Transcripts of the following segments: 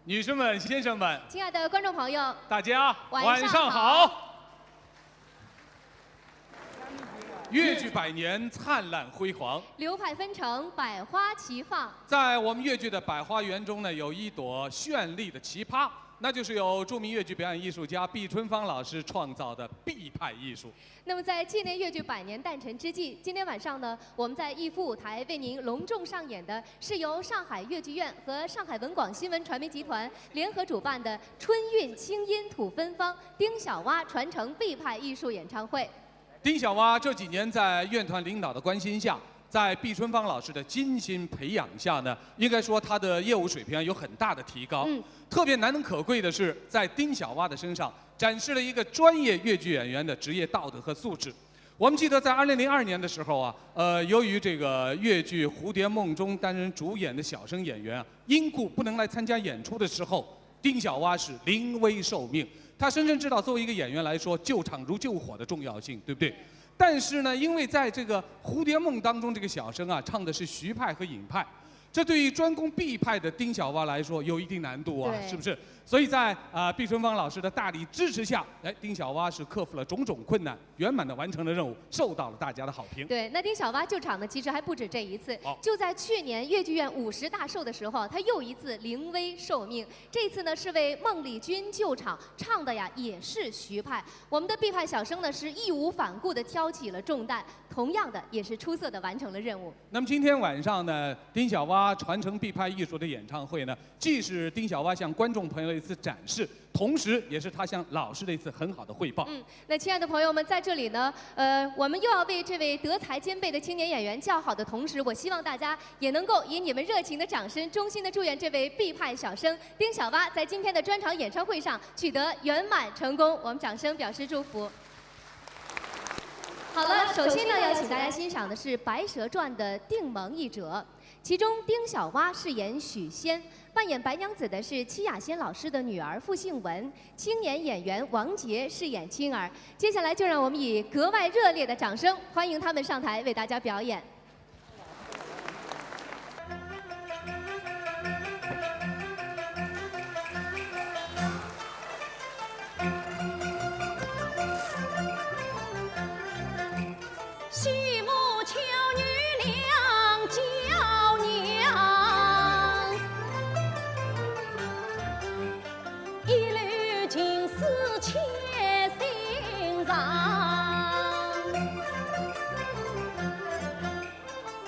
女士们、先生们，亲爱的观众朋友，大家晚上好。越剧百年灿烂辉煌，流派纷呈，百花齐放。在我们越剧的百花园中呢，有一朵绚丽的奇葩，那就是由著名越剧表演艺术家毕春芳老师创造的毕派艺术。那么，在纪念越剧百年诞辰之际，今天晚上呢，我们在逸夫舞台为您隆重上演的是由上海越剧院和上海文广新闻传媒集团联合主办的春韵清音吐芬芳丁小蛙传承毕派艺术演唱会。丁小蛙这几年在院团领导的关心下，在毕春芳老师的精心培养下呢，应该说他的业务水平有很大的提高。特别难能可贵的是，在丁小蛙的身上展示了一个专业越剧演员的职业道德和素质。我们记得在2002年的时候啊，由于这个越剧《蝴蝶梦》中担任主演的小生演员啊，因故不能来参加演出的时候，丁小蛙是临危受命。他深深知道，作为一个演员来说，救场如救火的重要性，对不对？但是呢，因为在这个《蝴蝶梦》当中，这个小生啊唱的是徐派和尹派，这对于专攻毕派的丁小蛙来说有一定难度啊，是不是？所以在毕春芳老师的大力支持下，丁小蛙是克服了种种困难，圆满地完成了任务，受到了大家的好评。对，那丁小蛙救场呢，其实还不止这一次。就在去年越剧院50大寿的时候，他又一次临危受命。这次呢是为孟丽君救场，唱的呀也是徐派。我们的毕派小生呢是义无反顾地挑起了重担，同样的也是出色地完成了任务。那么今天晚上呢，丁小蛙传承毕派艺术的演唱会呢，既是丁小蛙向观众朋友的一次展示，同时也是他向老师的一次很好的汇报。那亲爱的朋友们，在这里呢，我们又要为这位德才兼备的青年演员叫好的同时，我希望大家也能够以你们热情的掌声，衷心的祝愿这位毕派小生丁小蛙在今天的专场演唱会上取得圆满成功。我们掌声表示祝福。好了，首先呢，要请大家欣赏的是《白蛇传》的定盟一折。其中丁小蛙饰演许仙，扮演白娘子的是戚雅仙老师的女儿傅杏文，青年演员王杰饰演青儿。接下来就让我们以格外热烈的掌声欢迎他们上台为大家表演。 徐母求女良娇娘，一缕情丝切心上。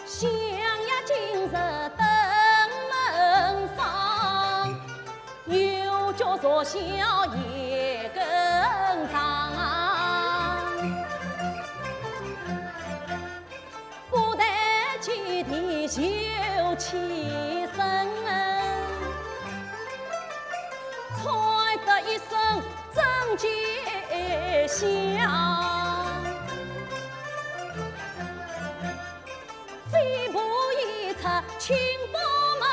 想呀，今日登门房，有脚坐小夜更长。 地秀气生，采得一身真洁香，飞步一出清波门，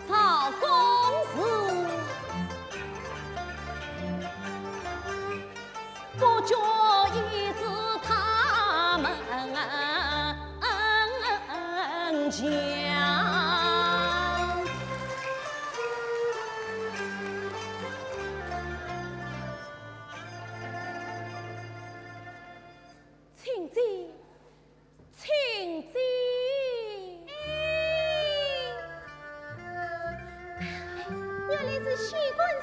曹公子。 不觉一字他们讲，请进，请进。原来是许官人。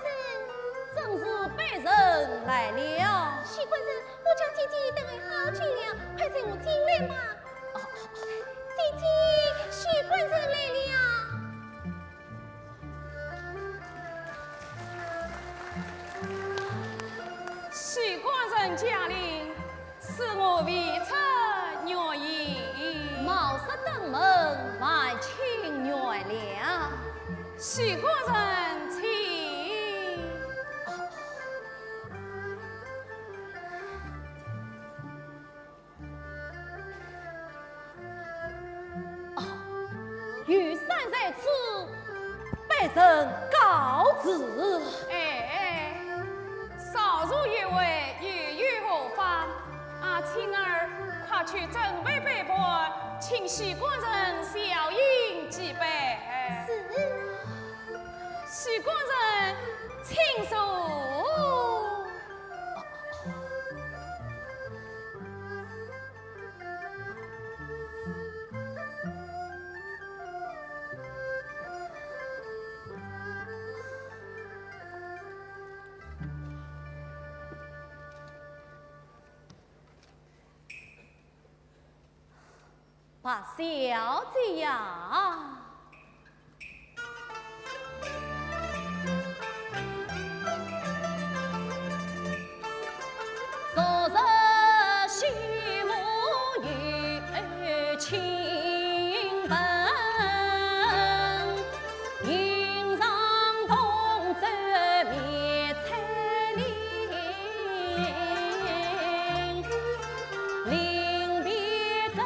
正是被人来了，许官人，我家姐姐等了好久了，快随我进来吧。姐姐，许官人来了。许官人驾临，是我未出愿意，茅塞登门，万请原谅。许官人请。 玉山在此，被人告知。哎，少如一位，欲于何方？青儿，快去正位备饭，请许官人小饮几杯。是。许官人，请坐。 把小姐呀，昨日许母与亲奔，迎上同舟灭彩铃。 临别更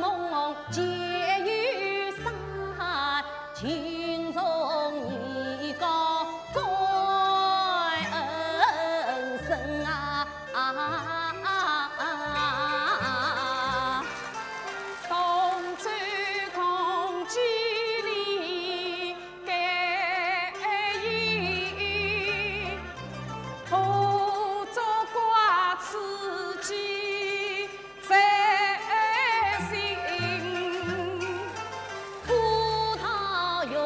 梦结于山，情重义高关恩深啊！同舟共几里该忆，途中挂此际在心。葡萄园。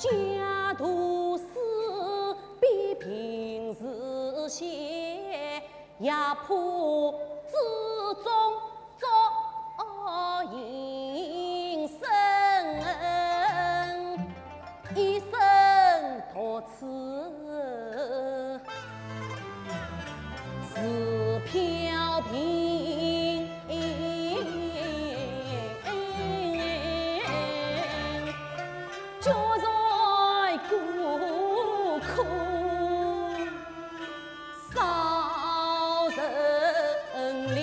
家徒四比平时些，压迫之中作营生，一生多次是飘萍，就在孤苦少人里。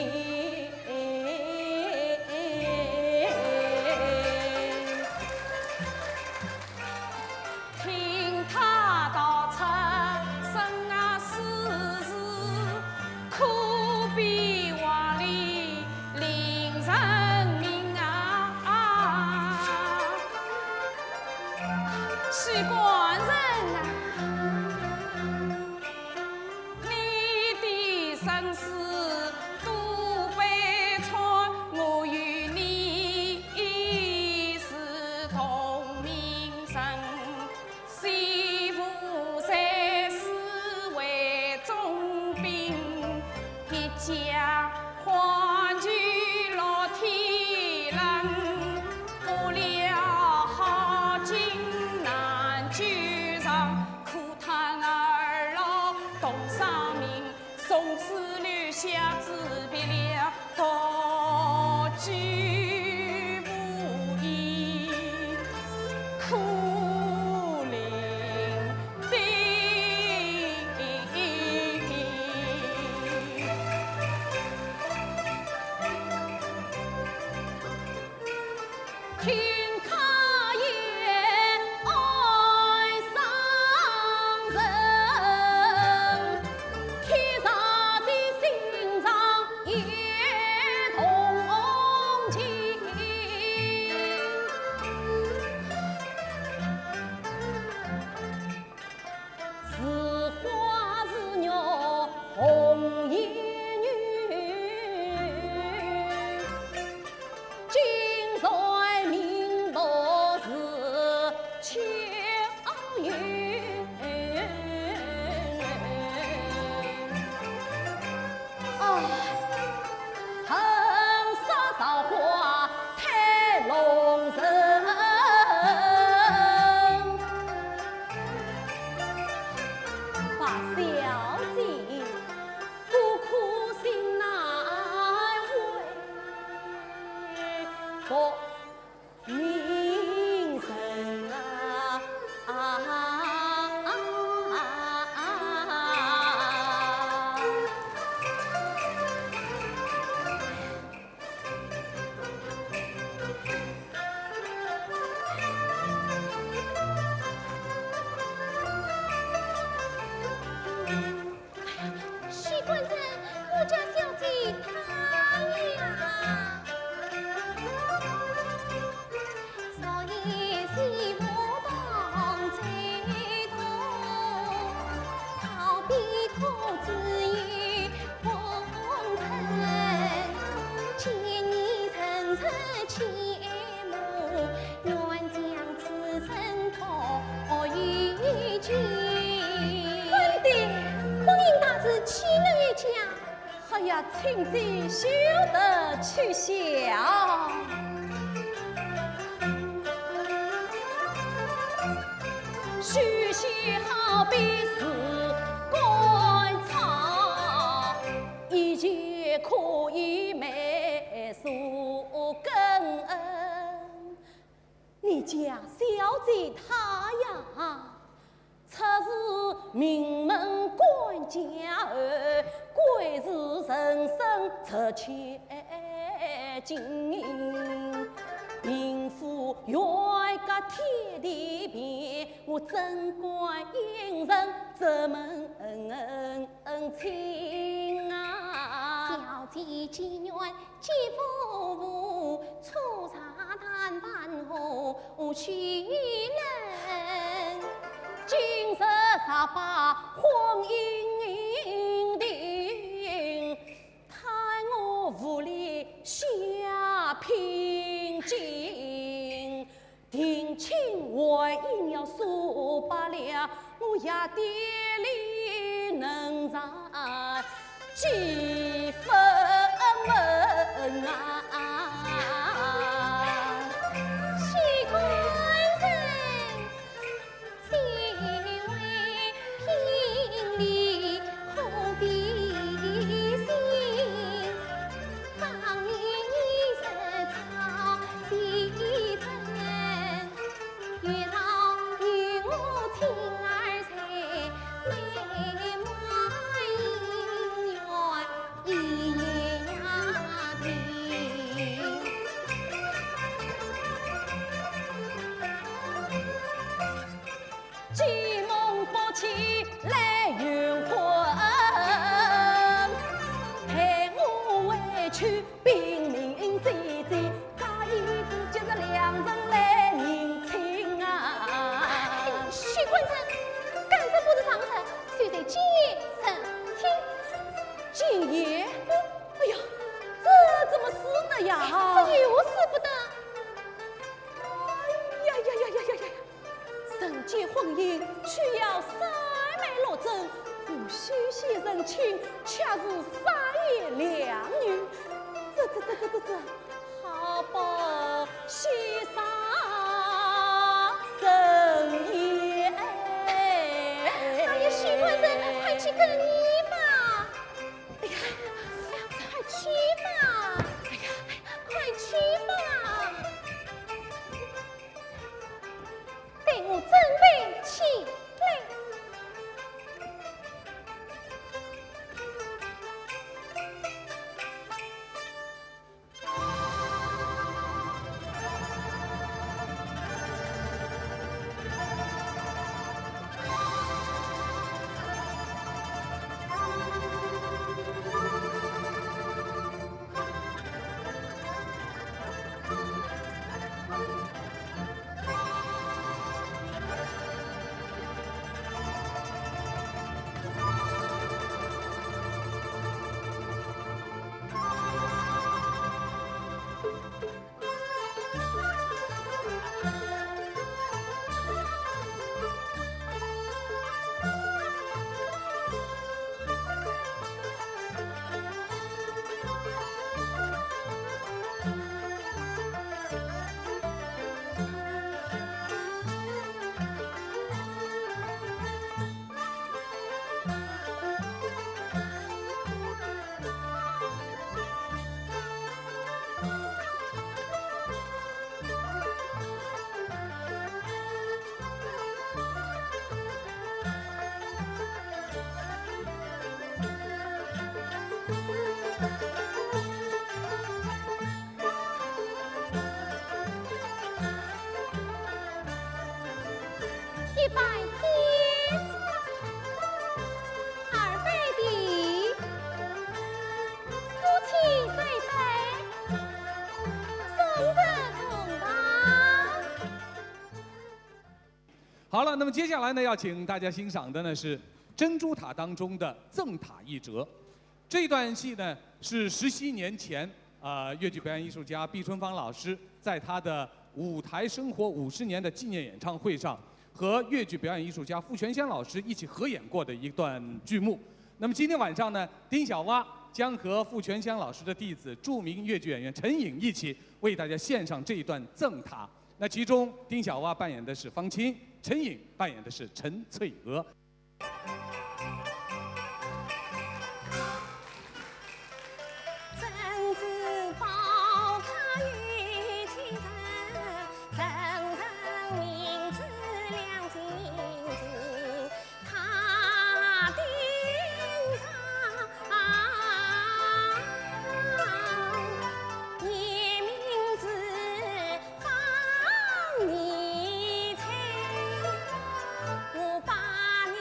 请记休得取笑。须写好比是观草，一节可以美树根。你家小姐她呀，出自名门官家儿。贵是人生出千金，贫富远隔天地边，我怎怪英人这门亲啊！小姐情愿姐夫妇，粗茶淡饭后去人，今日才把婚姻定，待我府里下聘金，定亲为应要说。我呀爹里能在几分啊？习惯人既为平理何必心？当年一身草几分，月老与我亲儿才美满姻缘一夜呀定。计梦不起来圆魂，陪我回去兵临战战，假一个就是两人来认亲啊！许官城，干这不是上城，虽在今夜成亲。今夜，哎呀，这怎么是的呀？这有事不得。呀呀呀呀呀呀！人结婚姻需要三媒六证，不虚席人亲，恰是三言两语。这，好报先生神言。哎呀，许官城，快去更衣吧！哎呀，快去吧！哎呀，快去吧！待我准备起来。一百天，二百地，夫妻对对，送着同堂。好了，那么接下来呢，要请大家欣赏的呢是《珍珠塔》当中的赠塔一折。这段戏呢是17年前粤剧表演艺术家毕春芳老师在他的舞台生活50年的纪念演唱会上，和粤剧表演艺术家傅全香老师一起合演过的一段剧目。那么今天晚上呢，丁小蛙将和傅全香老师的弟子著名粤剧演员陈颖一起为大家献上这一段赠塔。那其中丁小蛙扮演的是方清，陈颖扮演的是陈翠娥。真知宝塔玉清晨，人人名字亮晶晶，塔顶上你名字放你猜，我把你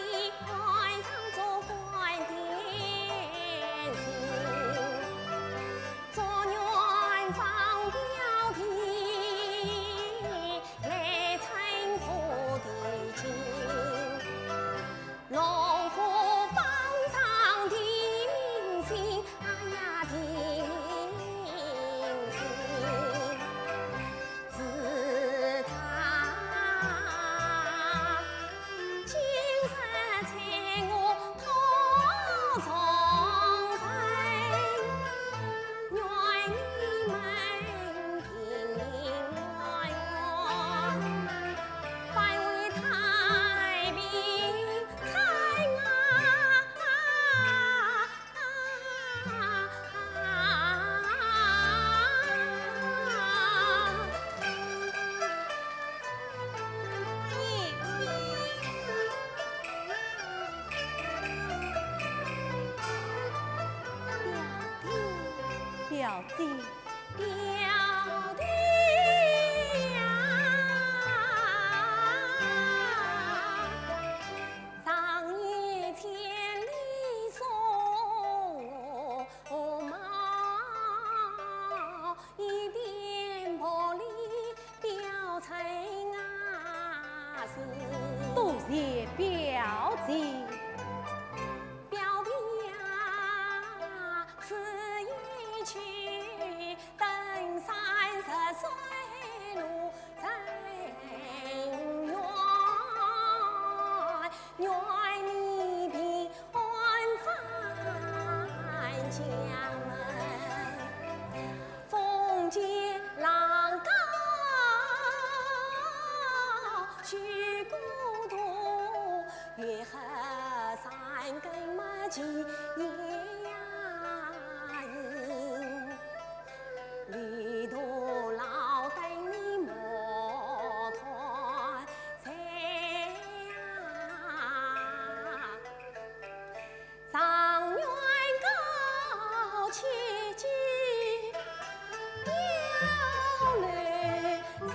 姐，表弟呀，上一千里送马，一点薄礼表亲啊是，多谢表姐。表弟呀，此一去登30岁路真远，愿你平安返家门，奉接郎高去孤独，月黑三更嘛去夜呀迎，旅途老等你莫团在呀，上元高千金要来人。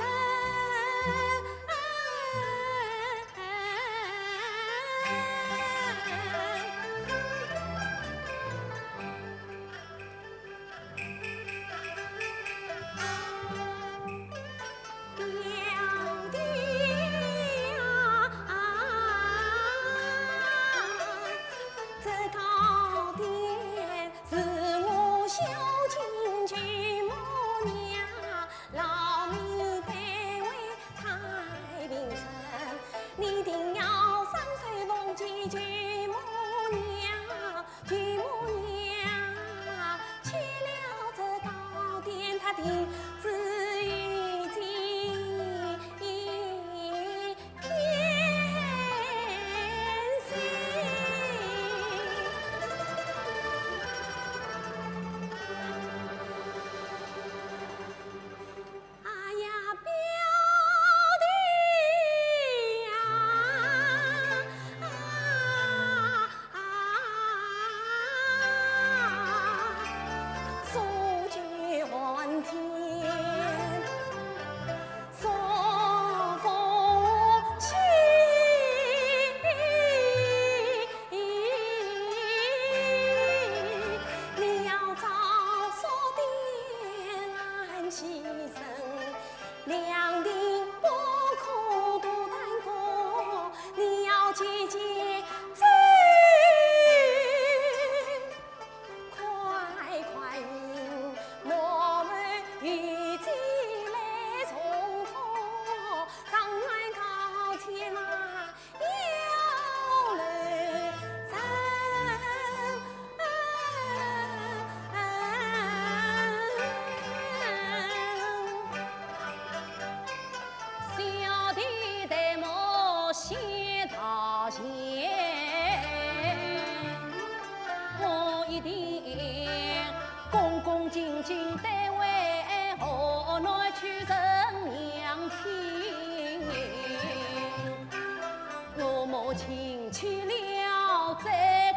请去了这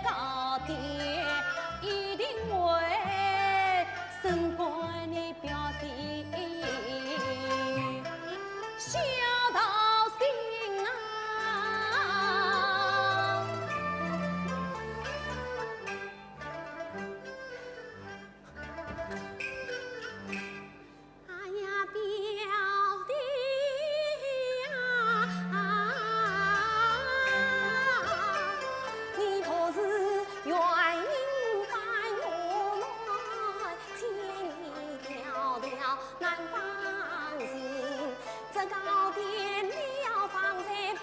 高殿，一定为升官的表弟孝道心啊！哎呀，表弟呀！你可是愿应番我来千里迢迢难放心，这高殿你要放在宝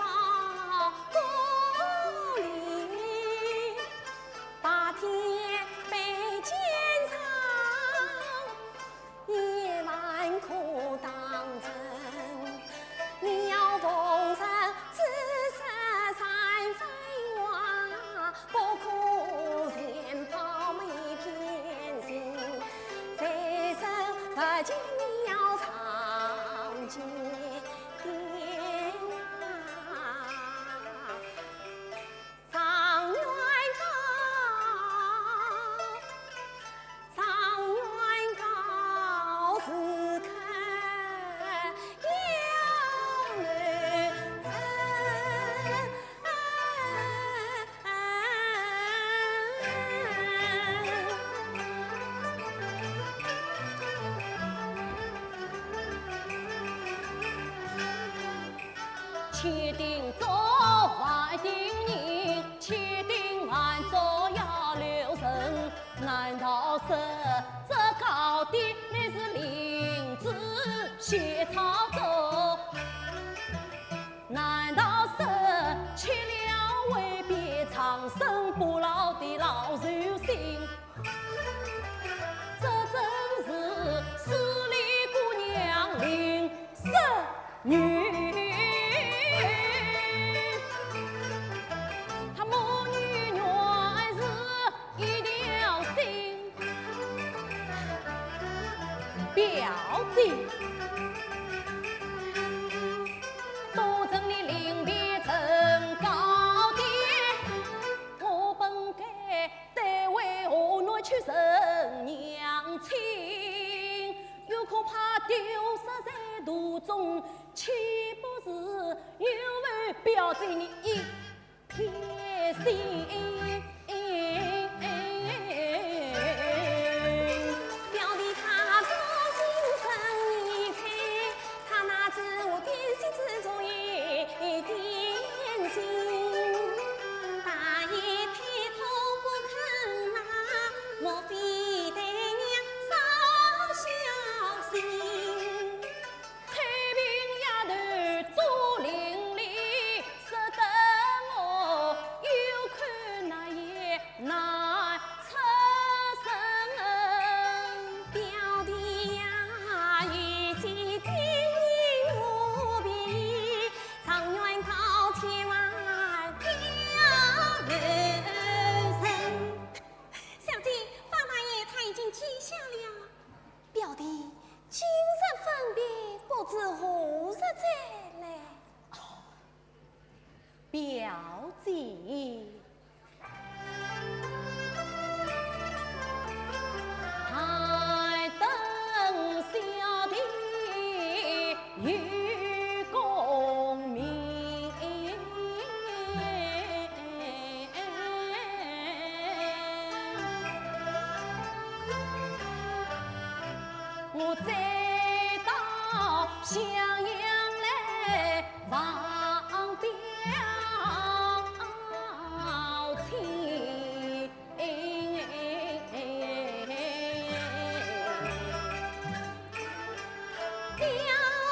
阁里，白天被监藏，夜晚可当真。你要奉承紫色三分花，不可嫌泡没偏心。再生不见你要长见天啊！上元高，上元高。千叮嘱万叮咛，千叮万嘱要留神。难道是这高低乃是林子写操作？难道是吃了未必长生不老的老寿星？这真是十里姑娘临深女，她母女原是一条心。表姐，都城里临别曾告别，我本该得为何奈去生娘亲，又可怕丢失在途中，岂不是有违表姐你一片心？表姐，台灯小弟与共鸣，我再到襄阳来望表亲，表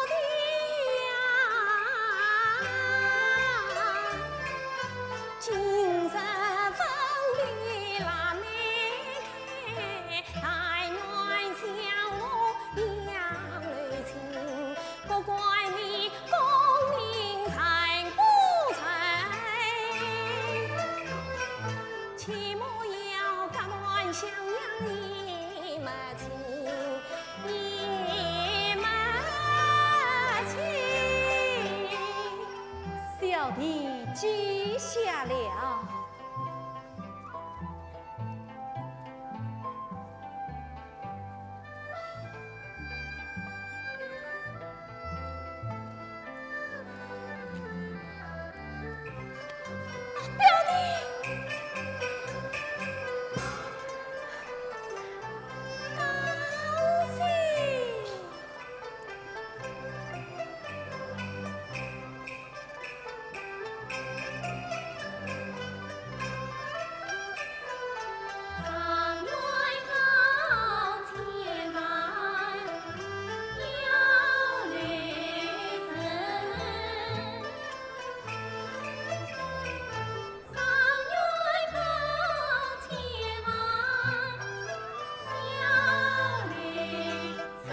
弟呀，今日分别拉来开，大愿向我养儿亲，不怪你功名残不残，切莫要敢乱襄阳一门亲，一门亲，小弟记下了。表弟，高兴。上元高千万要旅程，上元高千万要旅程。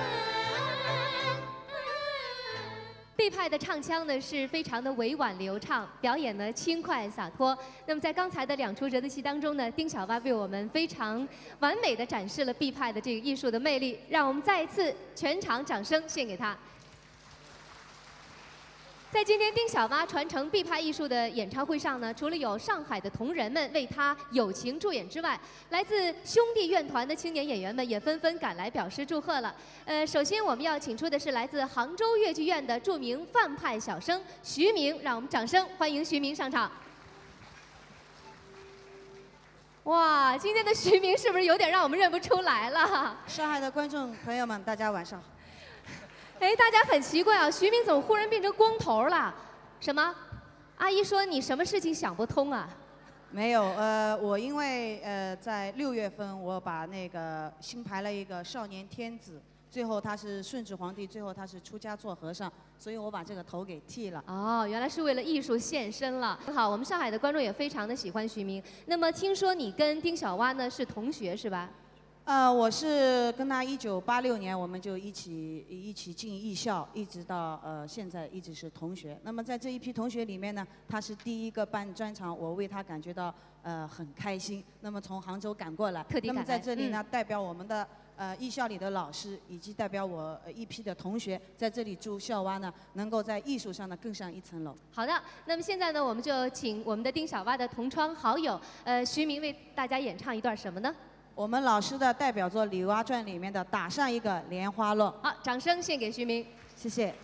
毕派的唱腔呢是非常的委婉流畅，表演呢轻快洒脱。那么在刚才的两出折子戏当中呢，丁小八为我们非常完美的展示了毕派的这个艺术的魅力，让我们再一次全场掌声献给他。在今天丁小八传承毕派艺术的演唱会上呢，除了有上海的同仁们为他友情助演之外，来自兄弟院团的青年演员们也纷纷赶来表示祝贺了。首先我们要请出的是来自杭州越剧院的著名范派小生徐明，让我们掌声欢迎徐明上场。哇，今天的徐明是不是有点让我们认不出来了？上海的观众朋友们，大家晚上好。哎，大家很奇怪啊，徐明怎么忽然变成光头了？什么？阿姨说你什么事情想不通啊？没有，我因为在6月份我把那个新排了一个少年天子，最后他是顺治皇帝，最后他是出家做和尚，所以我把这个头给剃了。哦，原来是为了艺术献身了。很好，我们上海的观众也非常的喜欢徐明。那么听说你跟丁小蛙呢是同学是吧？我是跟他1986年，我们就一起进艺校，一直到现在一直是同学。那么在这一批同学里面呢，他是第一个办专场，我为他感觉到很开心。那么从杭州赶过来，特地赶来。那么在这里呢，代表我们的艺校里的老师，以及代表我一批的同学，在这里祝校蛙呢能够在艺术上呢更上一层楼。好的，那么现在呢，我们就请我们的丁小蛙的同窗好友徐明为大家演唱一段什么呢？我们老师的代表作《李蛙传》里面的《打上一个莲花落》。好，掌声献给徐明，谢谢。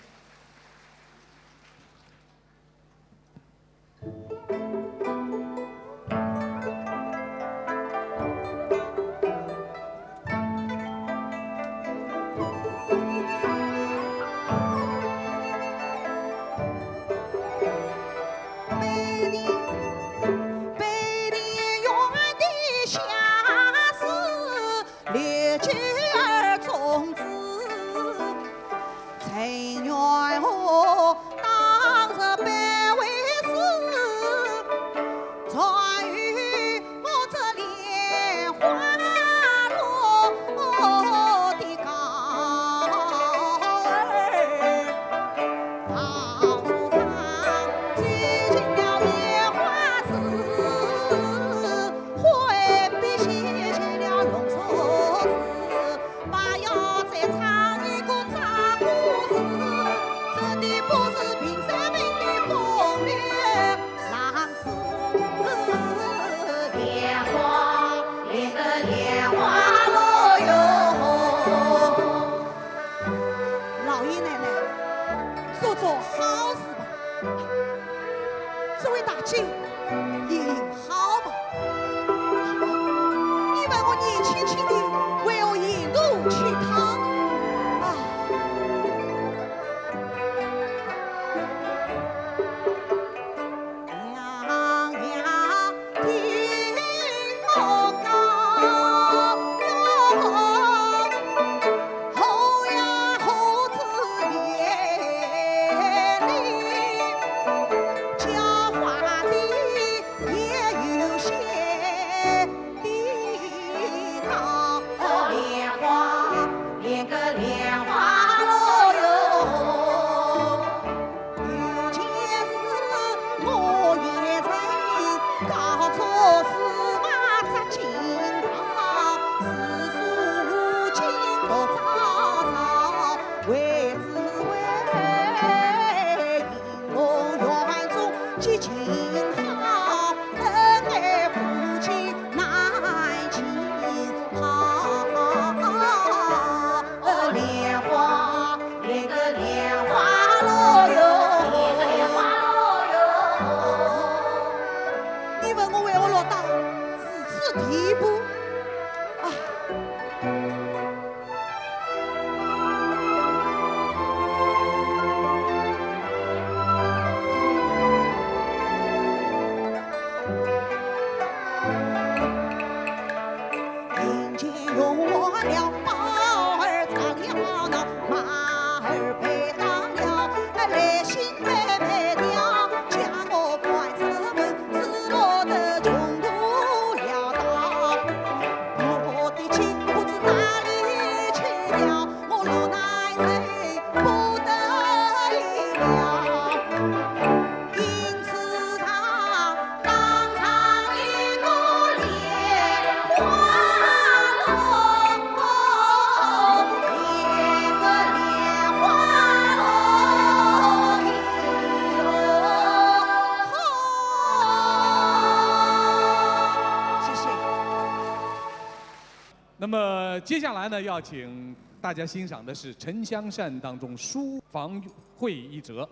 那么接下来呢，要请大家欣赏的是《沉香扇》当中书房会一折。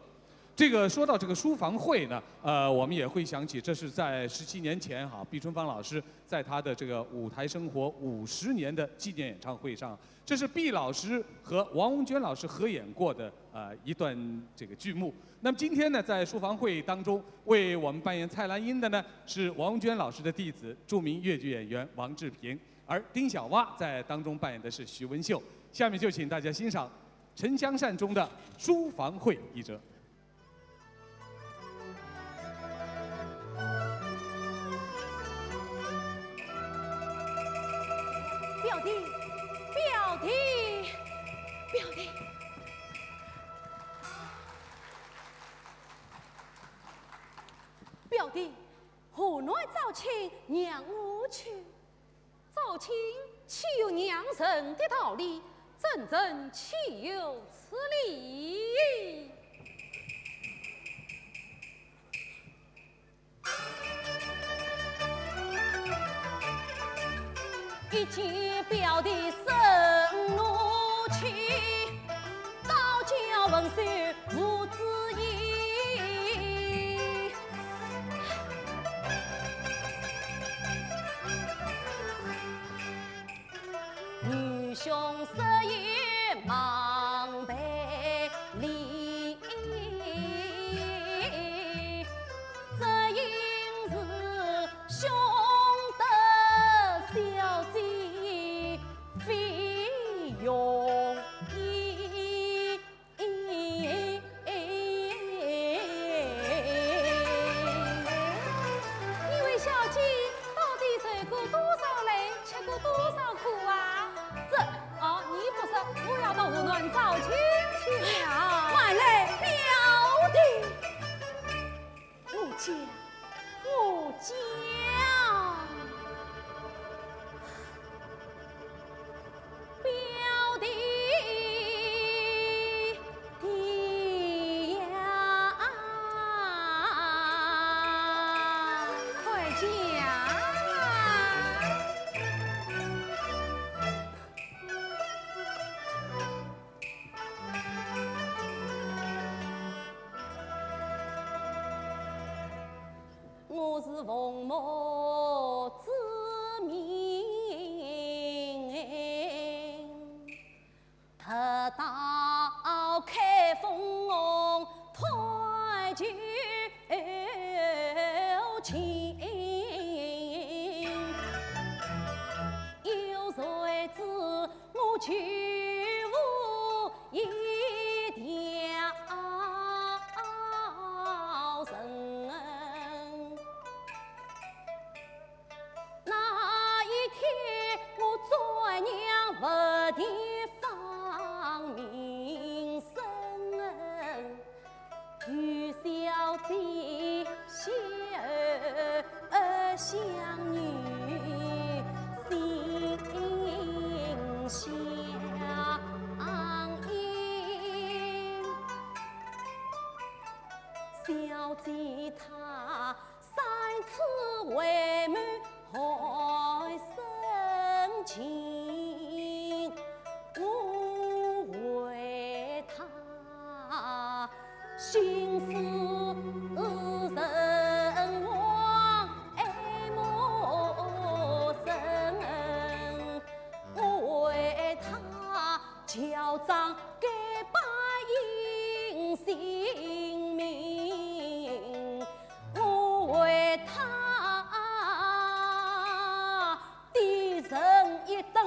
这个说到这个书房会呢，我们也会想起，这是在17年前哈，毕春芳老师在他的这个舞台生活50年的纪念演唱会上，这是毕老师和王文娟老师合演过的一段这个剧目。那么今天呢，在书房会当中为我们扮演蔡澜英的呢是王文娟老师的弟子，著名越剧演员王志平，而丁小蛙在当中扮演的是徐文秀。下面就请大家欣赏《沉香扇》中的书房会一折。表弟，表弟，表弟，表弟，何来早亲娘无去？早亲岂有娘人的道理？真正岂有此理？一见表弟生怒气，倒叫文秀无知意。女兄色也忙被离，这应是兄的小姐非容易。你为小姐到底受过多少累，吃过多少苦啊？你不是我要到湖南找亲去了。快来，表弟，我讲，我讲。我是冯某之名，特到开封推酒请，有谁知我去无一条人。那一天我做娘不提放名声，与小姐相女心相印，小姐她3次为满害深情，我为他心思人亡爱莫深，我为他乔装改把应性命，我为他人一等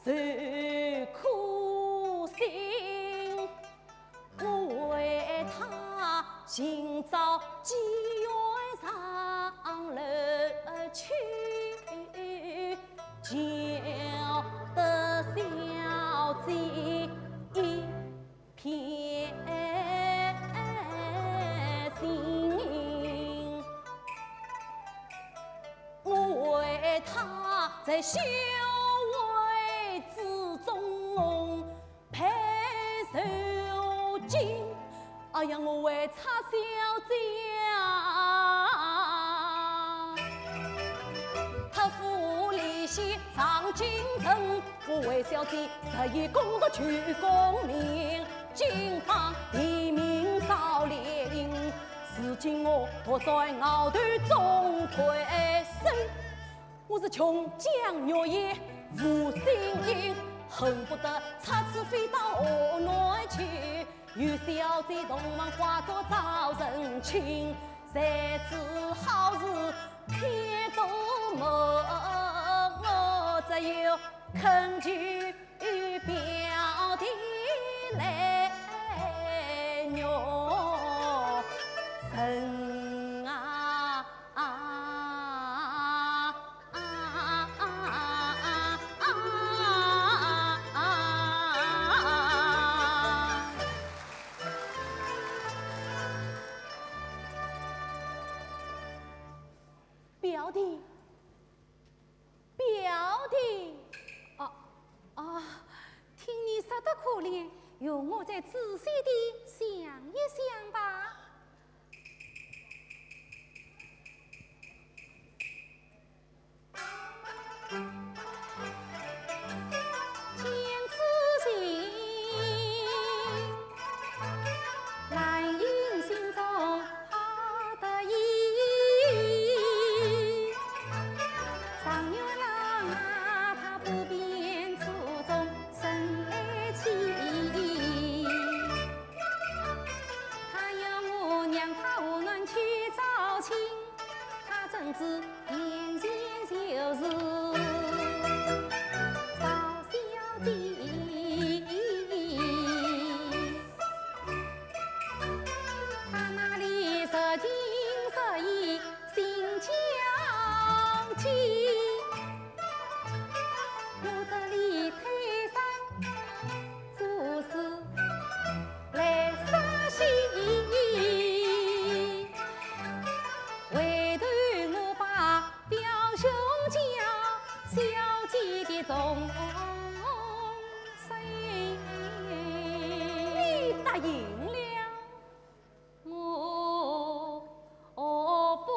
受苦心，我为他今朝几月上楼去，叫得小姐一片心，我为他在修为之中配受尽，哎呀，我为他小姐他府里些上京城，我为小姐实以公道去功名，金榜题名早列领，如今我躲在鳌头中退身，我是穷江月夜无心音，恨不得插翅飞到河内去。有小姐同往化作招人亲，谁知好事偏多梦，我只有恳求表弟来鸟神啊！表弟，表弟，听你说的可怜，容我再仔细地想一想吧。见此情，兰英心中好得意。上牛郎啊，他不便出中生爱情，他要我娘他无能去找亲，他怎知眼前就是赵小姐。他那里热情热意心相近，我这里推上做事来伤心，唯独我把表兄家小姐的重谁答应了。我不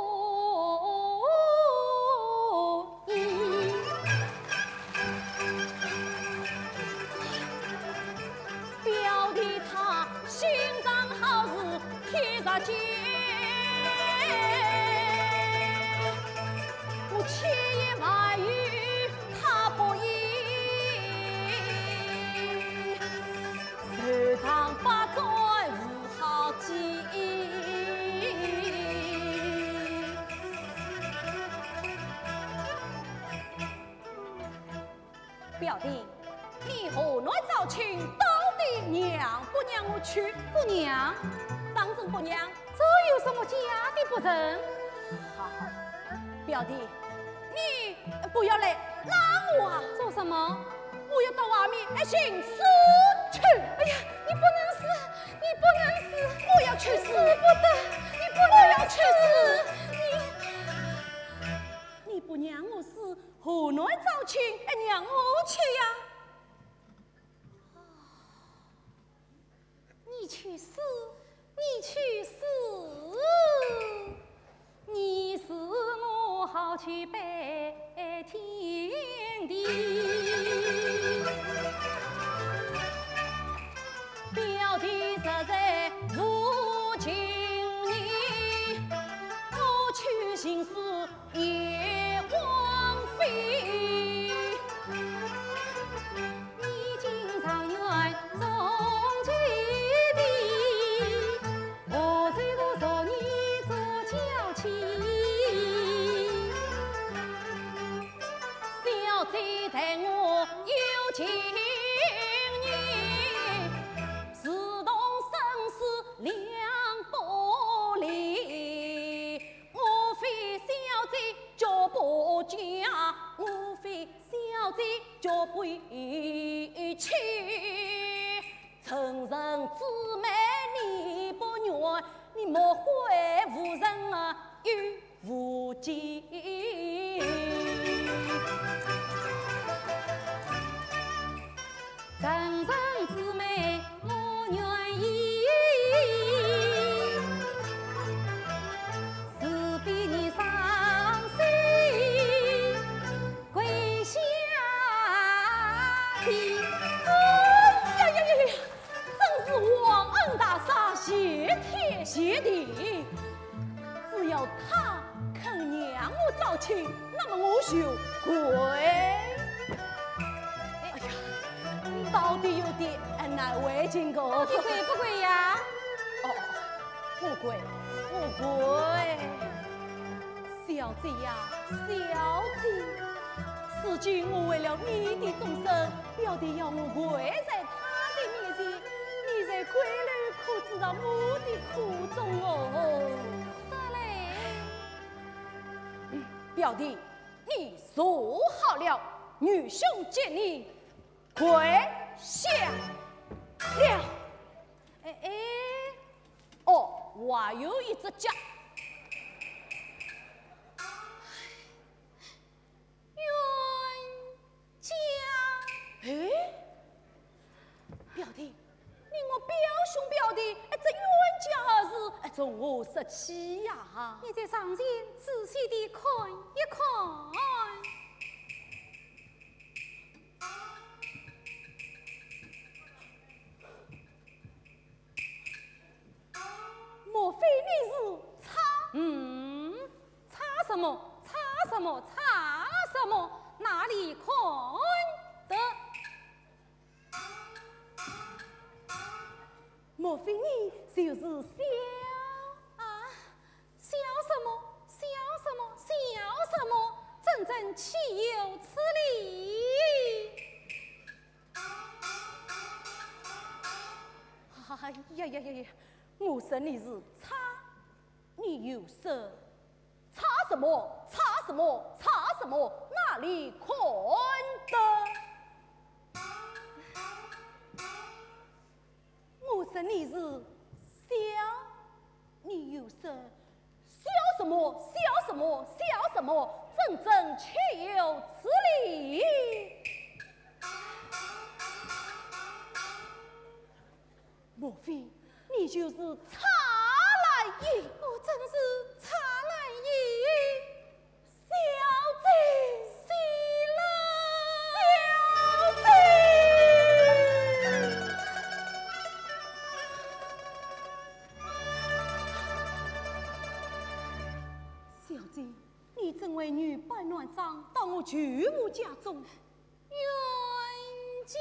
依。表弟他心肠好是天上见，我千言万语他不依，手长八载无好计。表弟，你河内找亲，到底娘不让我去？不娘，当真不让？这有什么假的不成？好好，表弟，你不要来拉我啊！做什么？我要到外面寻死去！哎呀，你不能死，你不能死，我要去死！死不得，你不能要去死！你不让我死，河内找亲，让我去呀！你去死，你去死！你是我好去拜天地，表弟实在无情义，我去寻死也枉费。你今常愿中间地，我最多说你做娇妻。小姐待我有情义，自动生死两不离。莫非小姐脚不佳，莫非小姐脚不去。承认姊妹你不愿，你莫怪无人啊与无尽。真正姊妹我愿意，是比你伤心跪下地。哎呀呀呀呀！真是忘恩大杀，谢天谢地。亲，那么我就跪。哎呀，到底有点难为情个。你跪不跪呀？哦，不跪，不跪。小姐呀，小姐，如今我为了你的终身，表弟要我跪在他的面前，你在闺女可知道我的苦衷哦？得嘞。表弟，你说好了，女兄见你跪下了。哎，哦，我还有一只脚。哎，表弟，你我表兄表弟，这冤家事，从我说起呀。你在上前仔细地看一看。莫非你是差？差什么？差什么？差什么？哪里看得？莫非你就是小啊？笑什么？笑什么？笑什么？真岂有此理！哎呀！我说你是差，你又说差什么？差什么？差什么？哪里看得？我说你是笑，你又说笑什么？笑什么？笑什么？真岂有此理！莫非你就是差来意？我真是差来意。小姐，喜了，小姐。小姐，你真为女扮男装到我举母家中，冤家。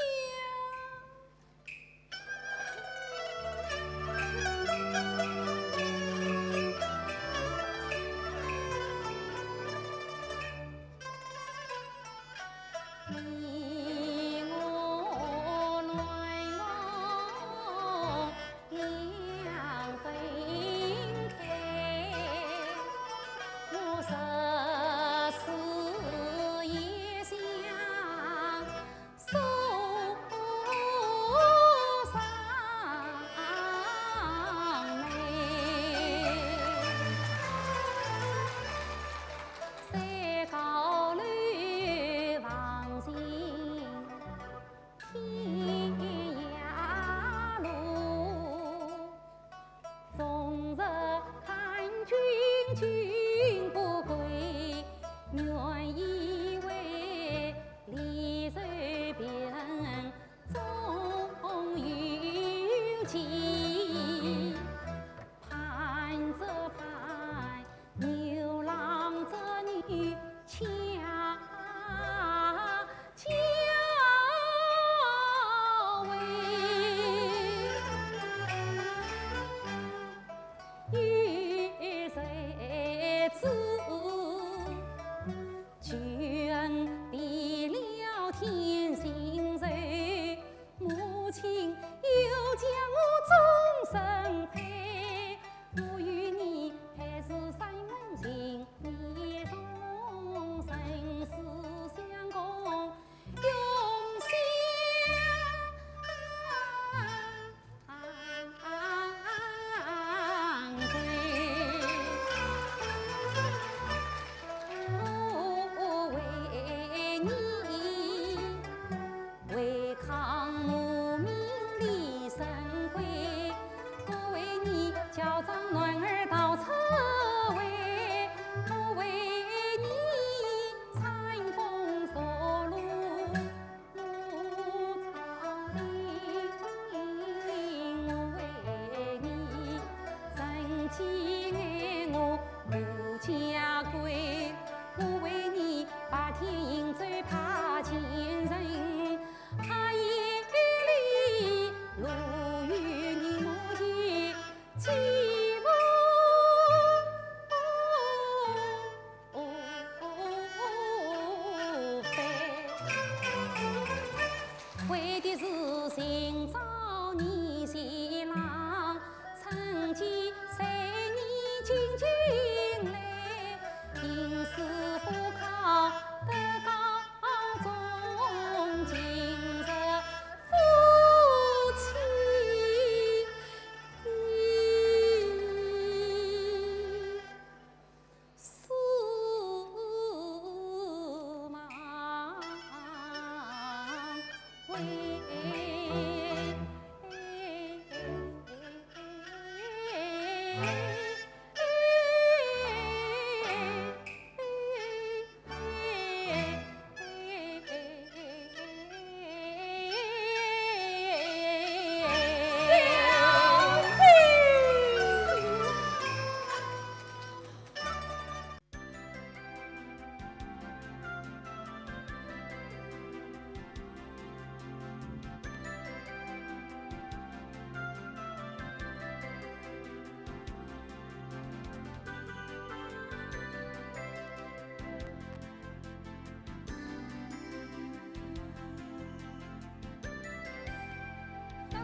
为抗母名利生贵，我为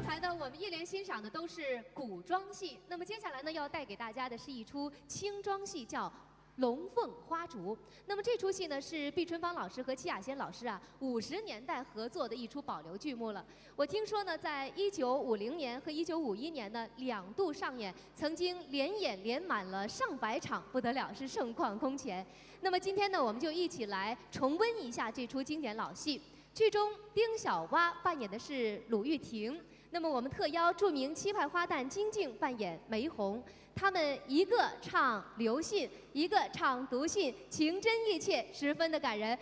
才呢，我们一连欣赏的都是古装戏。那么接下来呢，要带给大家的是一出轻装戏，叫《龙凤花烛》。那么这出戏呢，是毕春芳老师和戚雅仙老师50年代合作的一出保留剧目了。我听说呢，在1950年和1951年呢2度上演，曾经连演连满了上百场，不得了，是盛况空前。那么今天呢，我们就一起来重温一下这出经典老戏。剧中丁小蛙扮演的是鲁玉婷，那么我们特邀著名七派花旦金靖扮演梅红，他们一个唱刘信，一个唱读信，情真意切，十分的感人。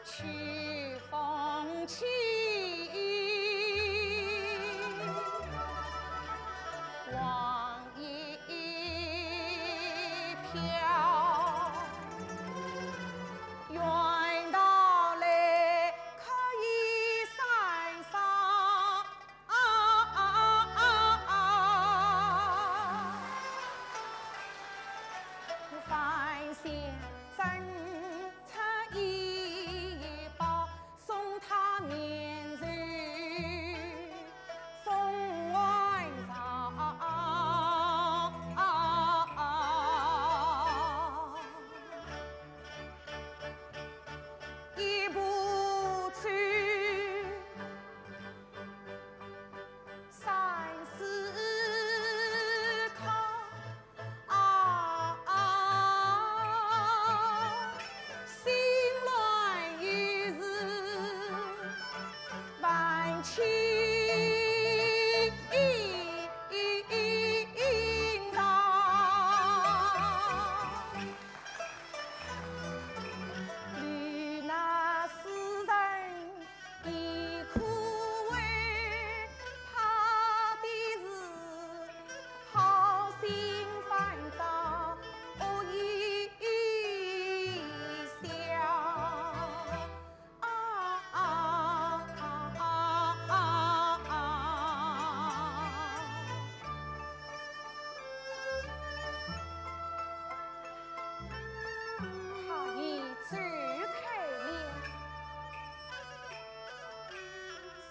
曲风起，往一飘，远道来可以山上繁星真插一包，送他面日送晚上，一步去三思考。心乱于是万顷长，与那诗人已枯萎，他的是好心烦躁，恶意他已走开了，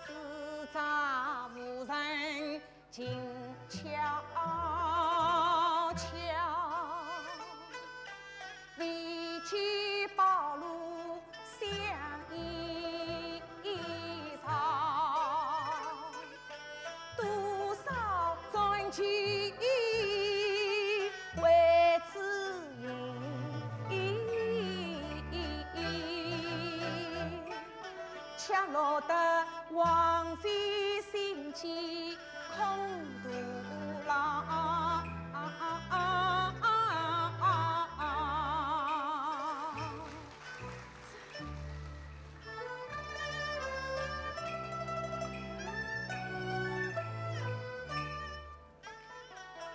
四杂无人静悄悄，为其暴露相依藏，多少传奇为此强落得王妃心机空独郎。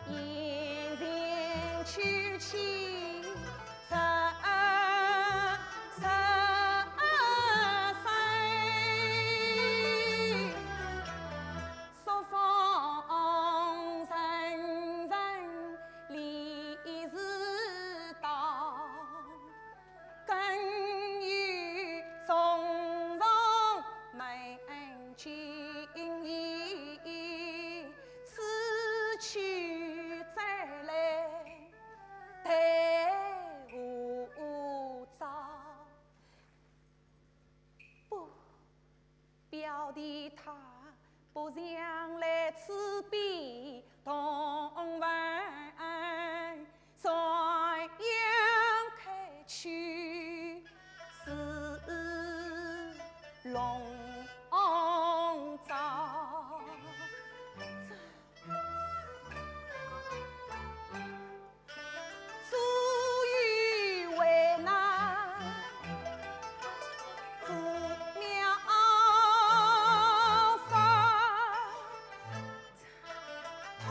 嫣然去起朔风阵阵离世道，更有从容门君意，此去再来待无早。不，表弟他不想来此边同玩，再扬开去是龙灶。足以为难祖庙法，团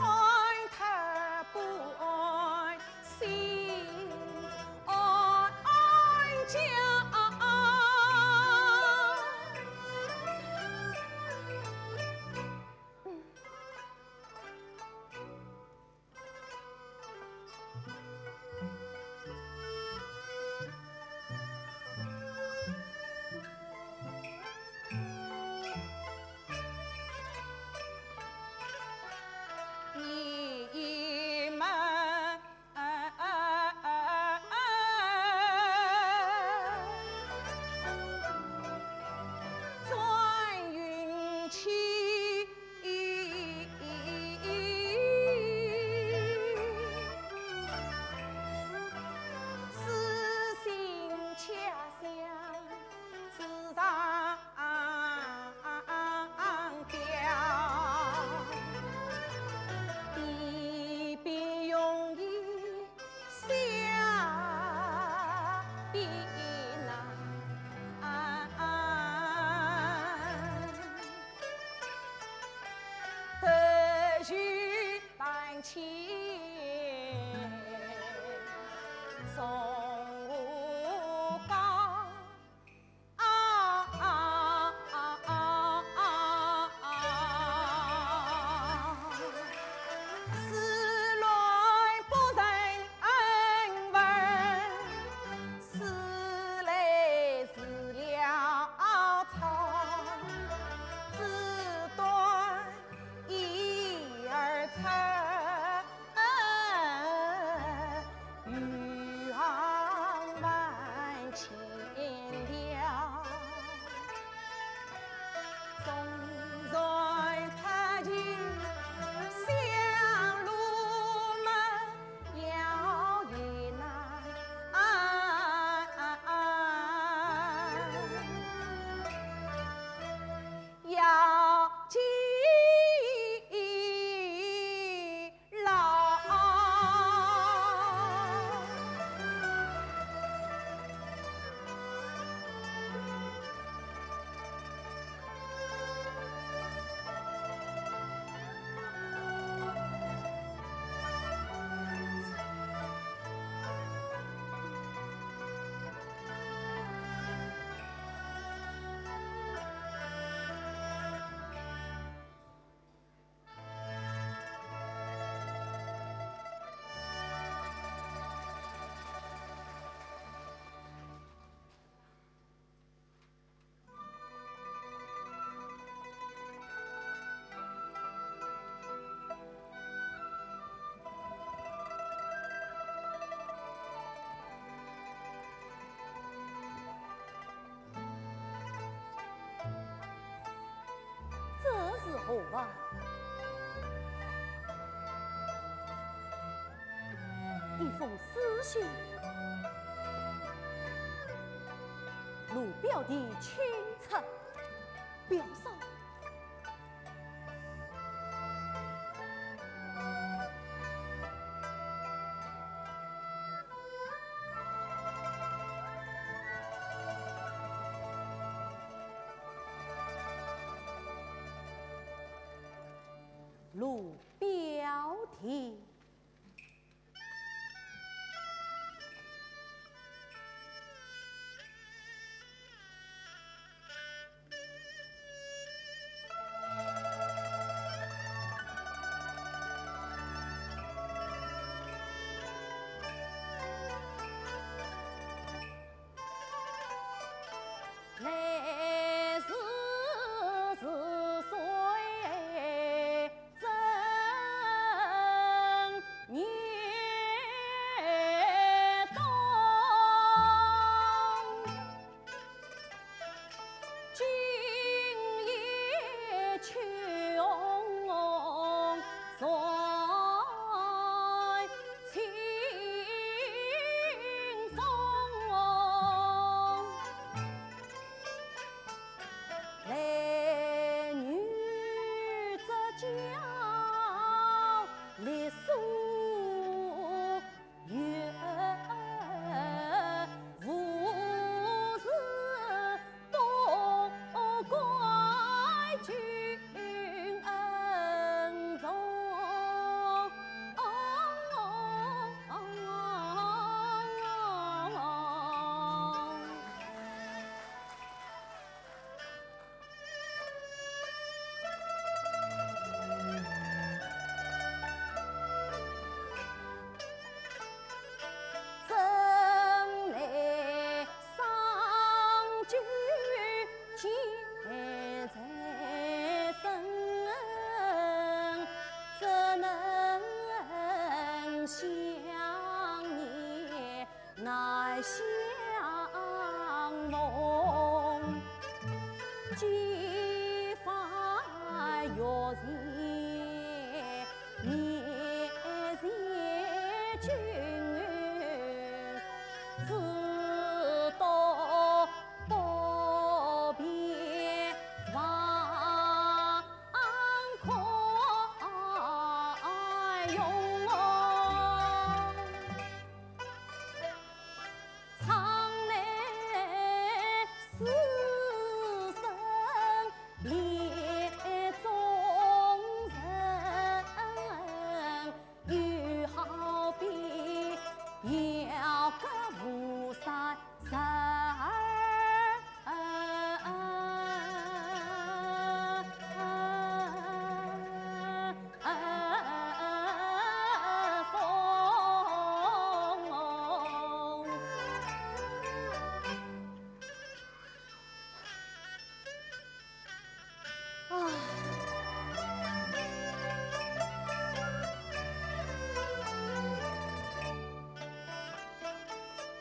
啊！一封私信，路表的清澈表嫂。路标题。来时是岁正年冬，今夜秋在清风。来女则娇，来素月无事多怪君恩重。正来上句现在身，怎能想念难相逢？几番约前面前君。自道道别望空涌，常来世生恋中人，又好比遥隔无山神儿。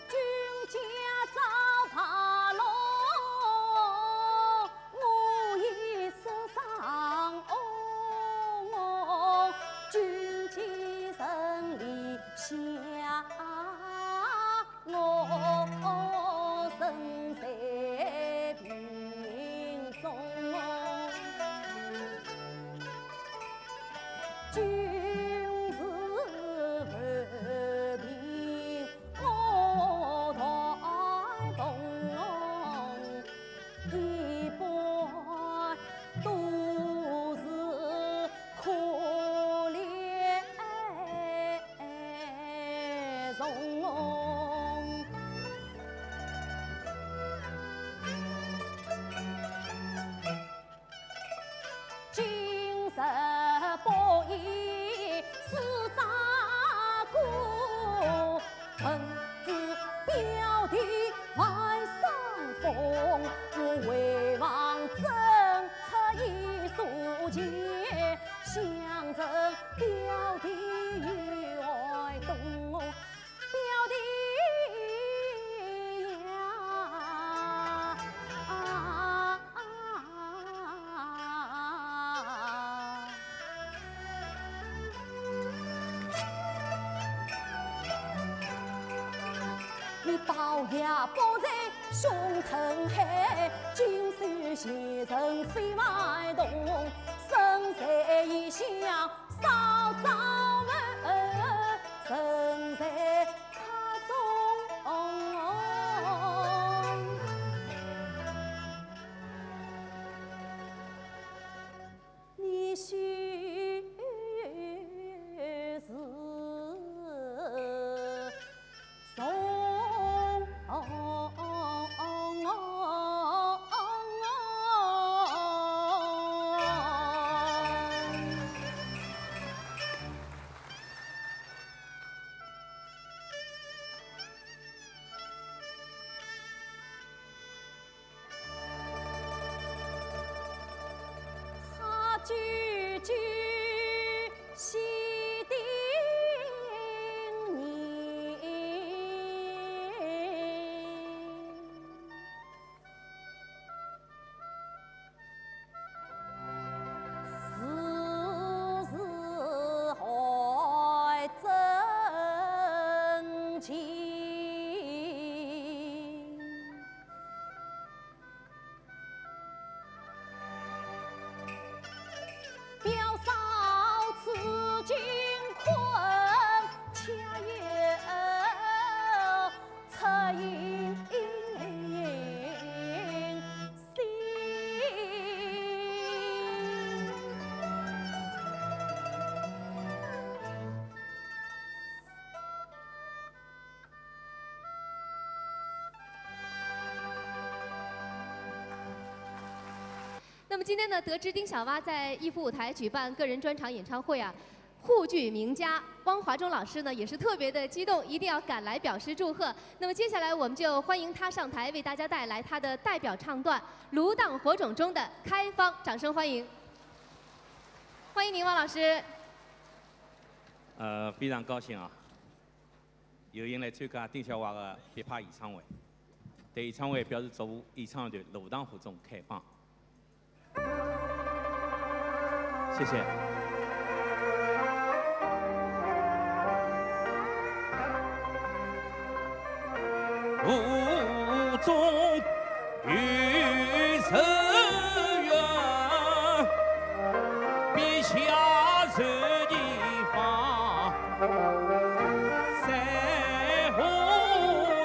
君家糟蹋了，我一世伤哦。君既人离下我身在瓶中。君是万病我抬动，一般都是可怜虫。今日报应是扎过，臣子表弟万上风，我为王争出一素钱，相赠表弟与爱东，表弟呀。家宝在胸膛海，金山前程飞外动，身在异乡少早问，身在卡中。你须是从他句句细叮咛，时时还真情。表嫂此境困，恰有恻隐心。那么今天呢，得知丁小蛙在逸夫舞台举办个人专场演唱会啊，沪剧名家汪华中老师呢也是特别的激动，一定要赶来表示祝贺。那么接下来我们就欢迎他上台，为大家带来他的代表唱段《炉荡火种》中的《开方》，掌声欢迎！欢迎您，汪老师。非常高兴啊，有幸来参加丁小蛙的别拍演唱会。对演唱会表示祝福，演唱团《炉荡火种》开放。谢谢。雾中雨成圆，笔下是一方，谁糊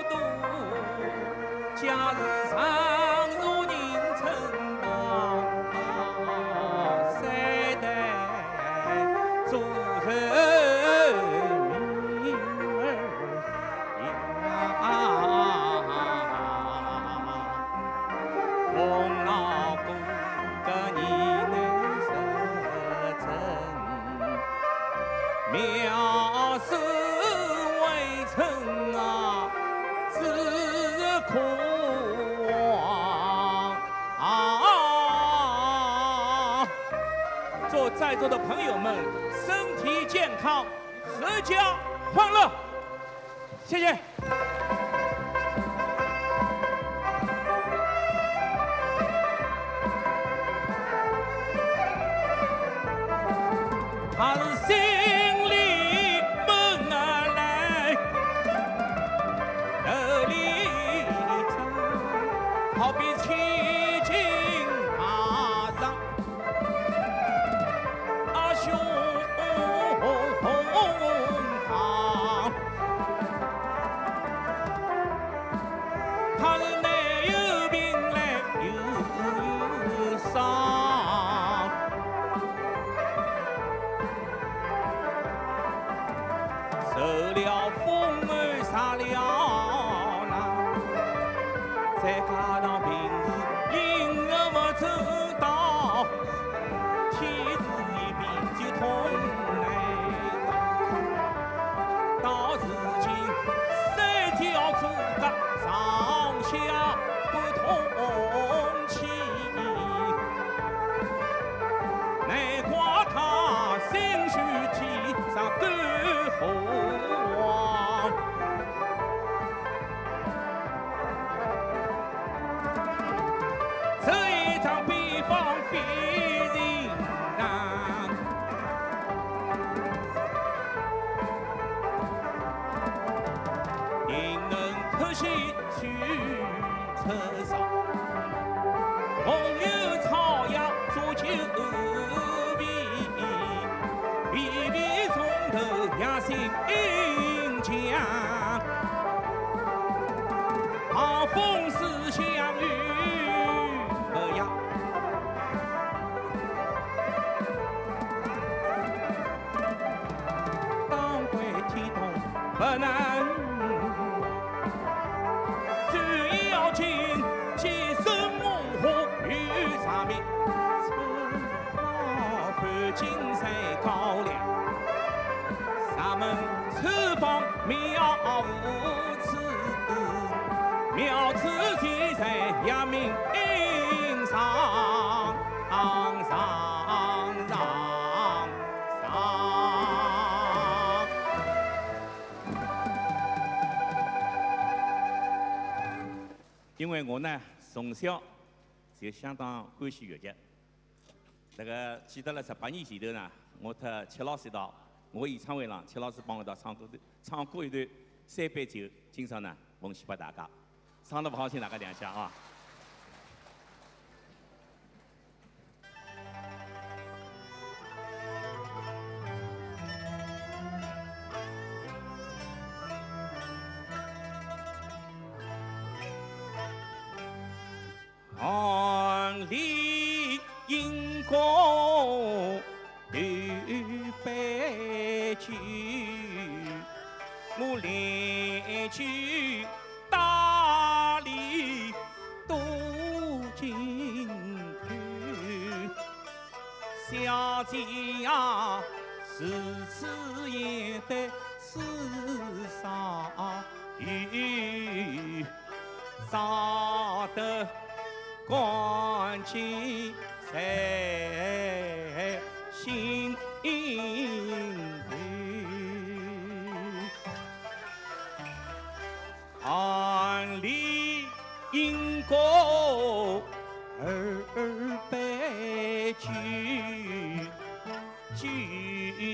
涂？假日常如凝成啊，谁待做人命儿呀？洪老公个你能实真，藐视微臣啊，自苦祝在座的朋友们身体健康，阖家欢乐。谢谢。他是心里闷儿来，热里走，好比七情大浪，啊胸膛，他是内有病来有伤。受了风儿杀了狼，再加上平日因而不周到，天时一变就痛难当。到如今三条主角上下不同气，难怪他心绪天上干火。这一场比方非人难，定能可惜去头上，红油草药做酒味，微微从头两心强，好风思相遇呀。当归天动不能，最要紧先生梦河与上面，趁老半斤才高粱，上门厨房妙无此，妙此就在阳明上。因为我呢从小就相当欢喜越剧，那个记得了18年前头呢，我和戚老师一道，我演唱会上，戚老师帮我一道唱过一段《三杯酒》，今朝呢奉献给大家，唱得不好请大家亮相啊。万里银光对杯酒，我连句大理多金口，小姐呀，如此也得世上有，找得关键在心头，万里银光二杯酒，酒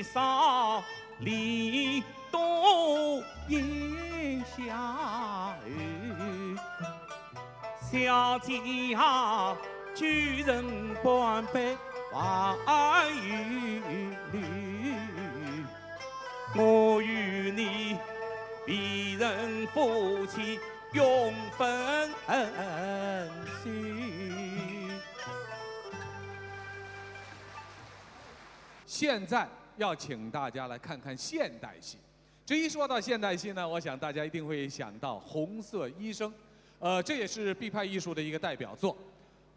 上离多烟下小姐呀，旧人半杯话与侣，我与你别人夫妻永分须。现在要请大家来看看现代戏。这一说到现代戏呢，我想大家一定会想到《红色医生》。这也是毕派艺术的一个代表作。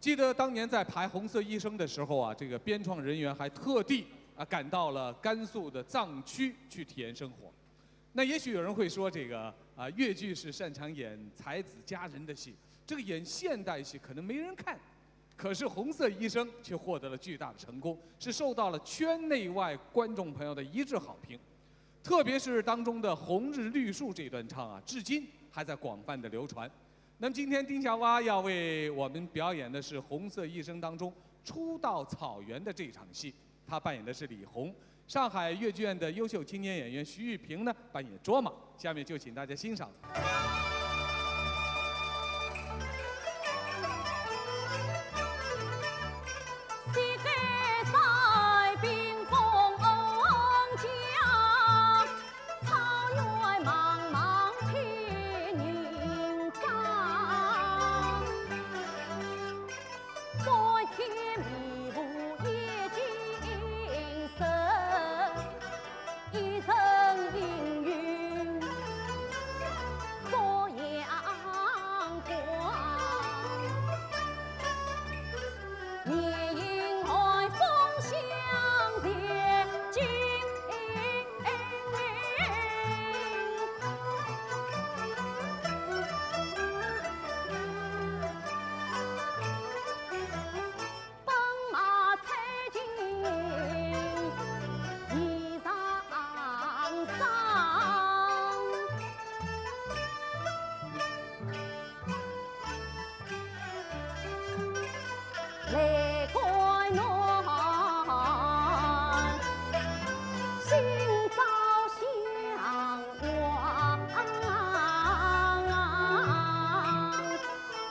记得当年在排《红色医生》的时候啊，这个编创人员还特地赶到了甘肃的藏区去体验生活。那也许有人会说，这个越剧是擅长演才子佳人的戏，这个演现代戏可能没人看。可是《红色医生》却获得了巨大的成功，是受到了圈内外观众朋友的一致好评。特别是当中的《红日绿树》这段唱啊，至今还在广泛的流传。那么今天丁小蛙要为我们表演的是《红色医生》当中初到草原的这场戏，他扮演的是李红。上海越剧院的优秀青年演员徐玉萍呢扮演卓玛。下面就请大家欣赏。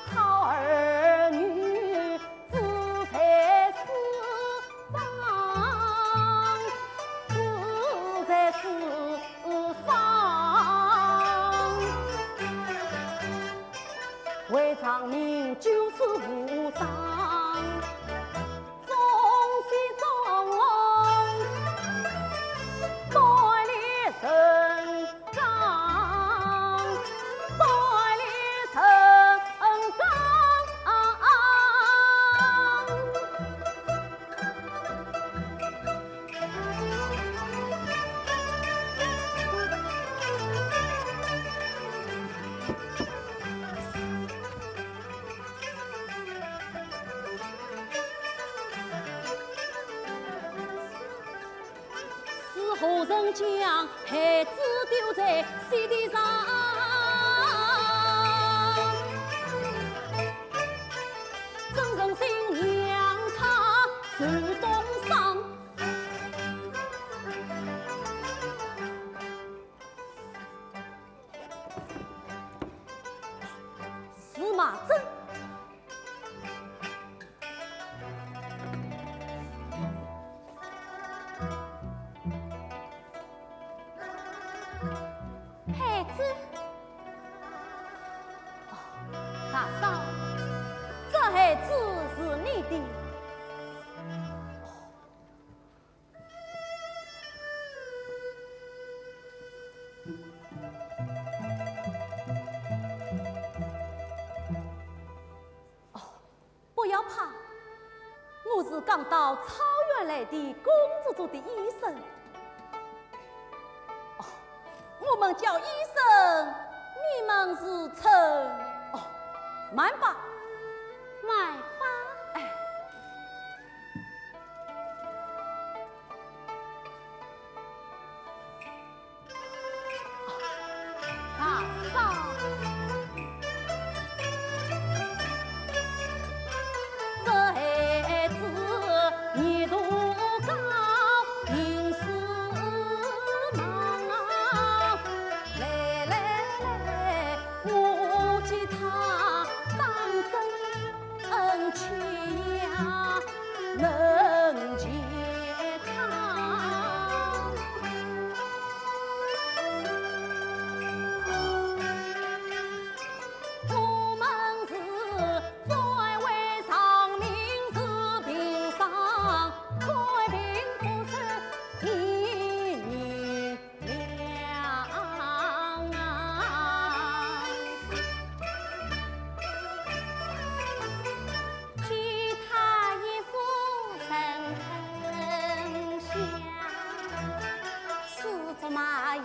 好名就是无上。何人将孩子丢在水地上？真人心让他受冻伤。司马真。孩子，大嫂，这孩子是你的。哦，不要怕，我是刚到草原来的公主族的医生。我们叫医生，你们是称哦，慢吧，来吧，哎，大嫂，这孩子你多高？应是我记他当真恩情呀，能解他。我们是在位上明治平上，开平不是一年两啊。举他一副神疼相，四足马犹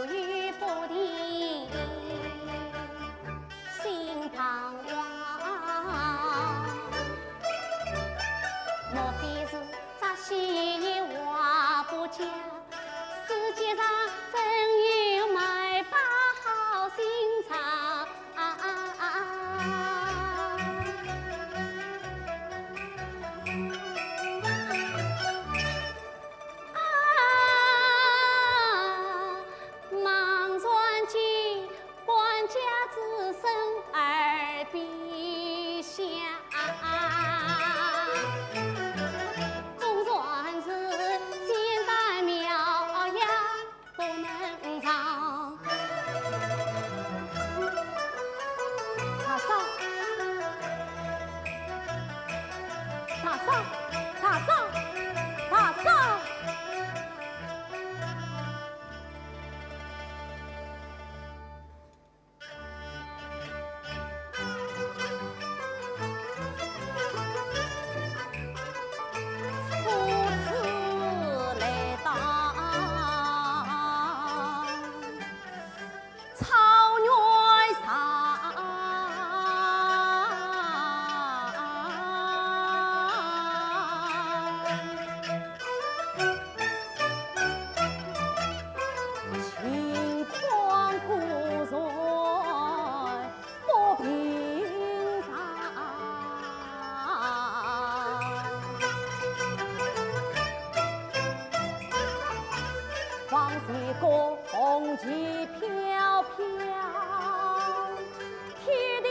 豫不定，心彷徨。莫非是这些话不假？世界上真有买把好心肠。忙传经，官家子孙耳边响。总算是仙丹妙药不能藏。大嫂，大嫂，大嫂，大嫂。初次来到草原上，情况固然不平常。黄水过红旗飘飘，天地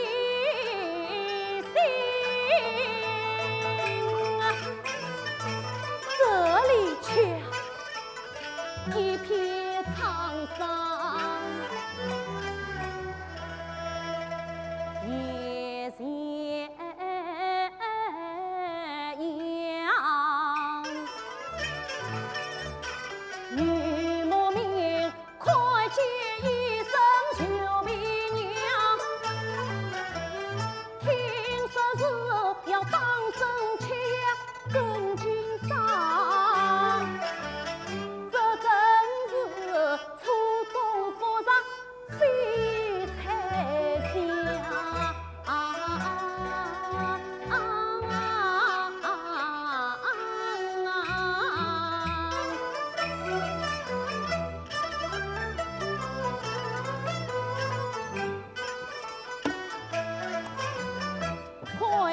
心，这里却一片沧桑，夜行。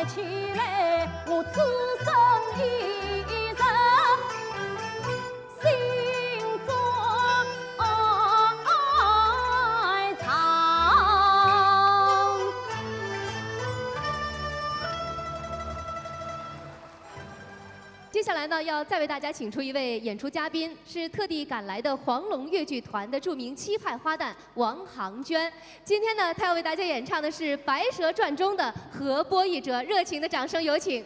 爱起来，我只身一人心中哀长。接下来呢，要再为大家请出一位演出嘉宾，是特地赶来的黄龙越剧团的著名七派花旦王航娟。今天呢，她要为大家演唱的是《白蛇传》中的河波一折，热情的掌声有请。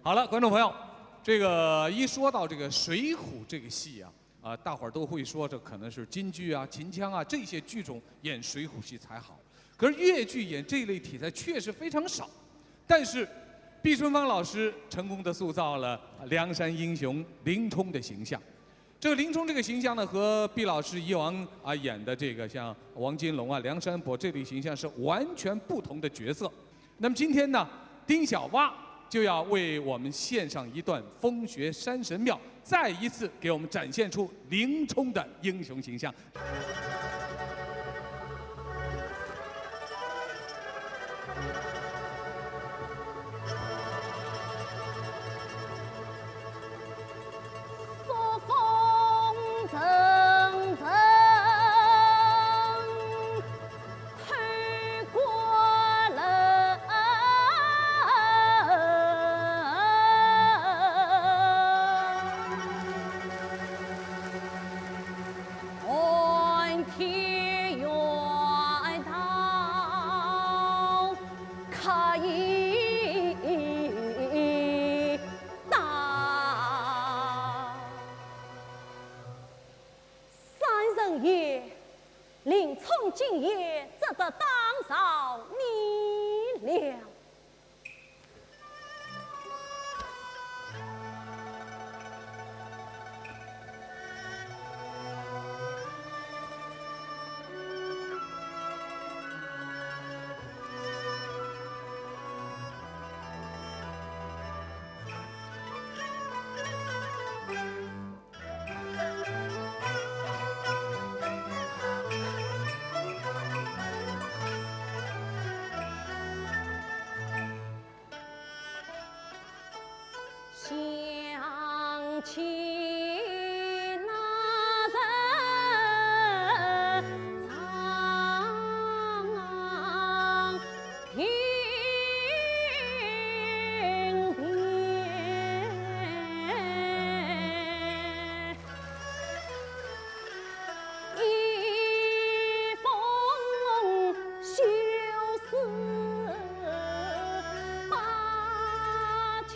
好了，观众朋友，这个一说到这个《水浒》这个戏啊，大伙儿都会说这可能是京剧啊、秦腔啊这些剧种演水浒戏才好。可是越剧演这类题材确实非常少，但是毕春芳老师成功的塑造了梁山英雄林冲的形象。这个林冲这个形象呢，和毕老师以往演的这个像王金龙啊、梁山伯这类形象是完全不同的角色。那么今天呢，丁小蛙就要为我们献上一段风穴山神庙，再一次给我们展现出林冲的英雄形象。朔风阵阵。林冲今夜只得当朝你了。想起那人长亭边，一封休思把情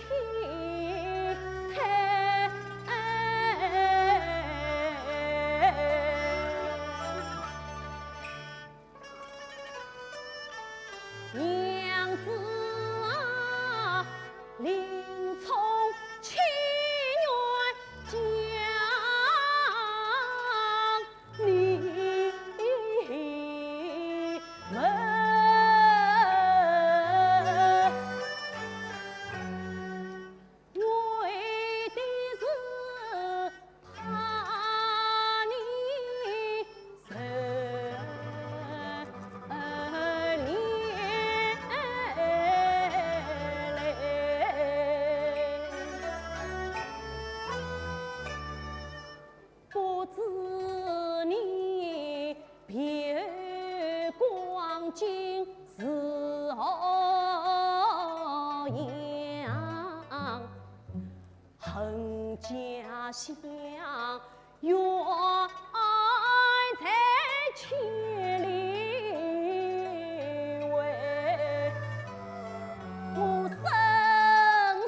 娘子啊，林冲情愿将你们。为的是怕你生连累，不知你别光景是何样，恨家乡远在千里外，我身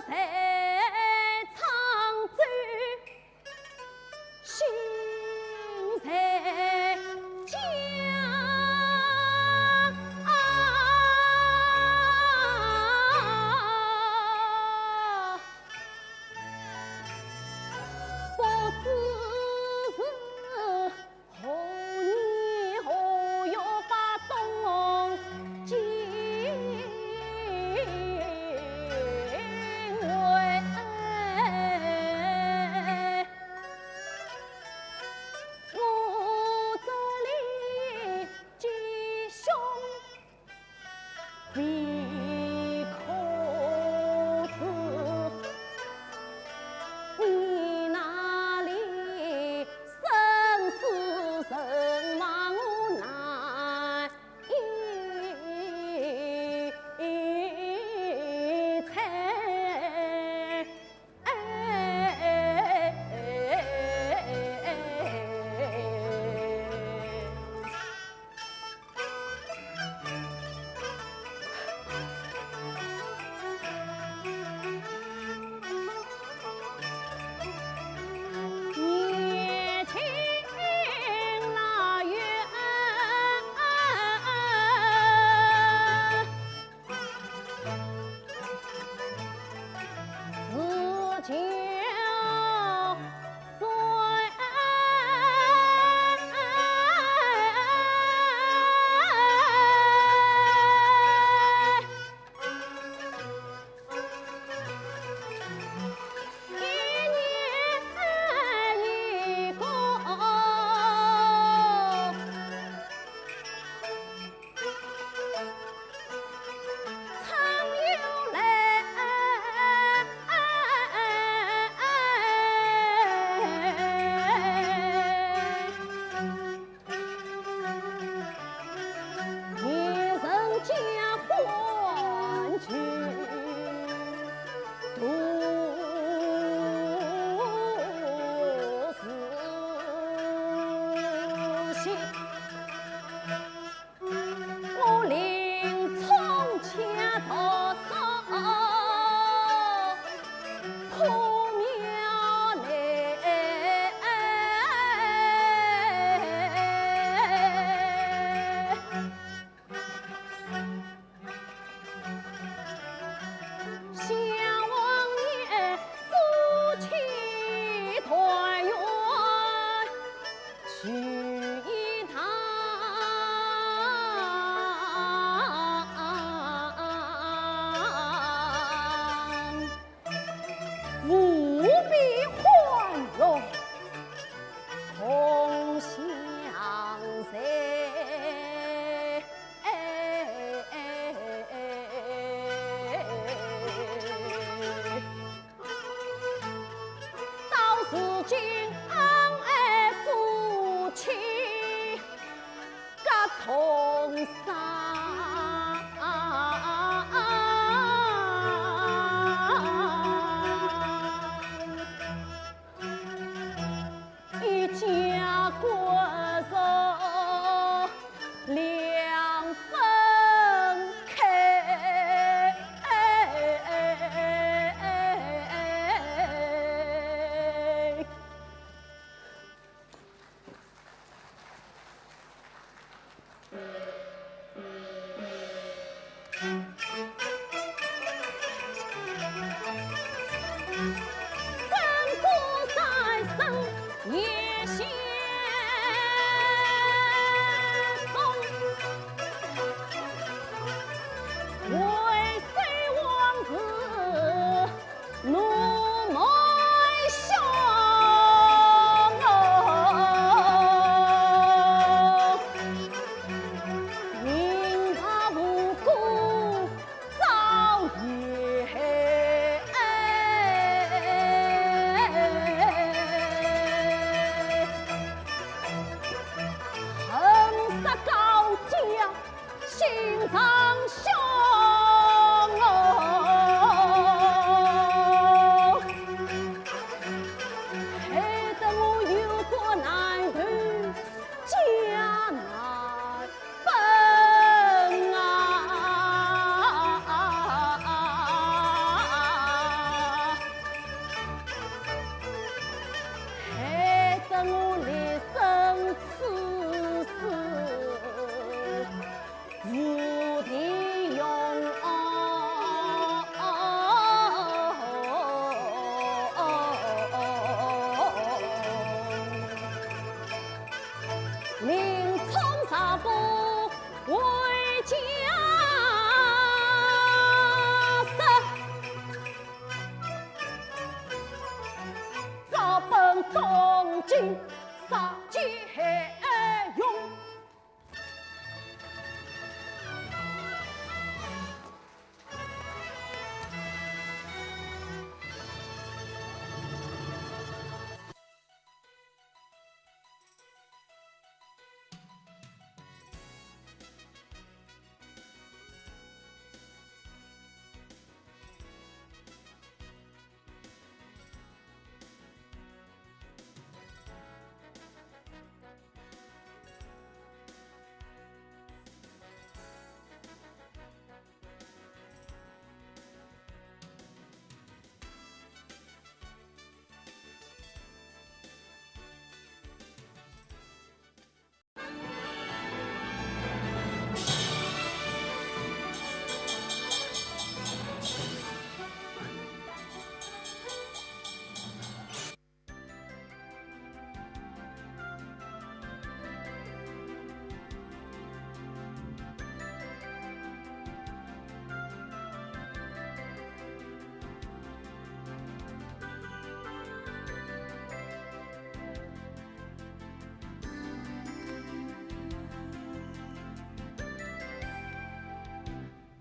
在沧州，心在家。不知是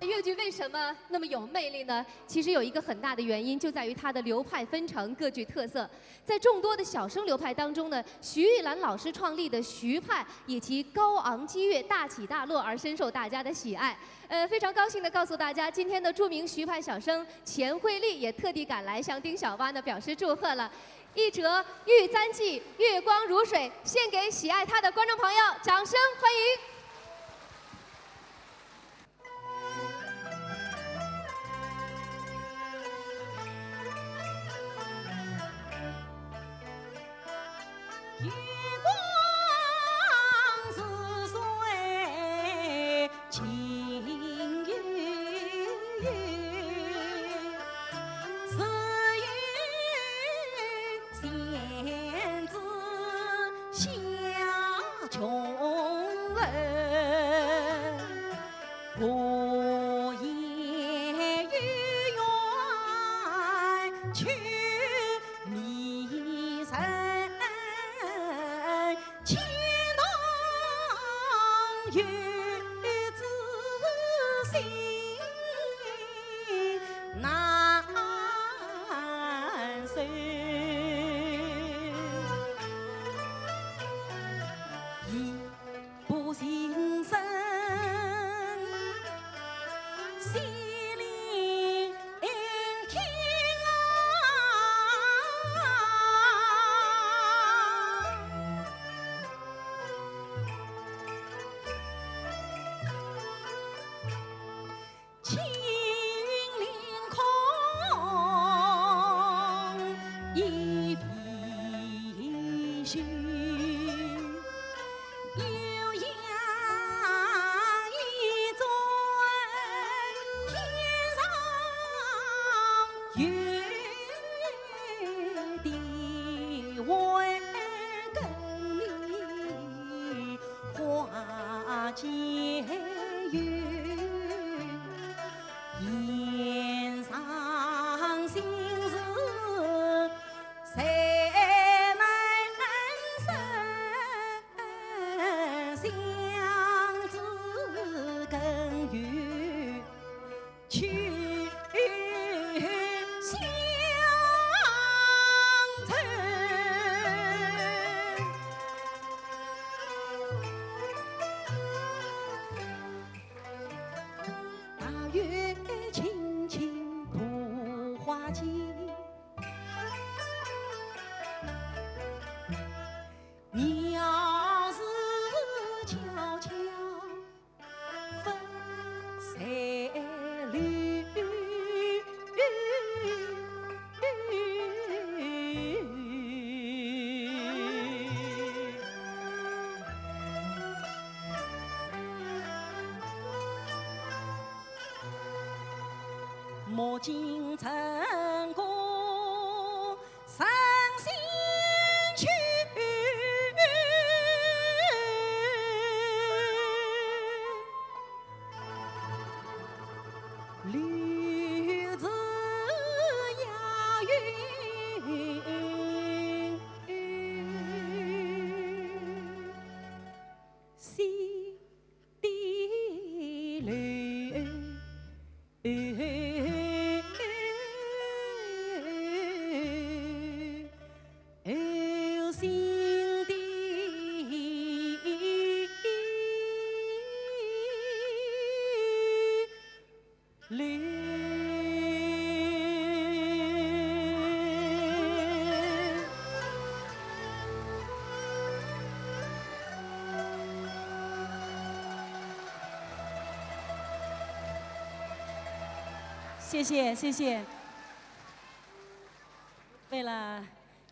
越剧为什么那么有魅力呢？其实有一个很大的原因，就在于它的流派纷呈，各具特色。在众多的小生流派当中呢，徐玉兰老师创立的徐派以其高昂激越、大起大落而深受大家的喜爱。非常高兴的告诉大家，今天的著名徐派小生钱慧丽也特地赶来向丁小蛙呢表示祝贺了。一折《玉簪记》月光如水，献给喜爱她的观众朋友，掌声欢迎。 月光似水情悠悠，是与仙子下穷人，无言与愿去迷神。 情浓于知心难收，一不心生。莫尽成功伤心去，柳枝摇云，心底泪。心底泪。谢谢谢谢。为了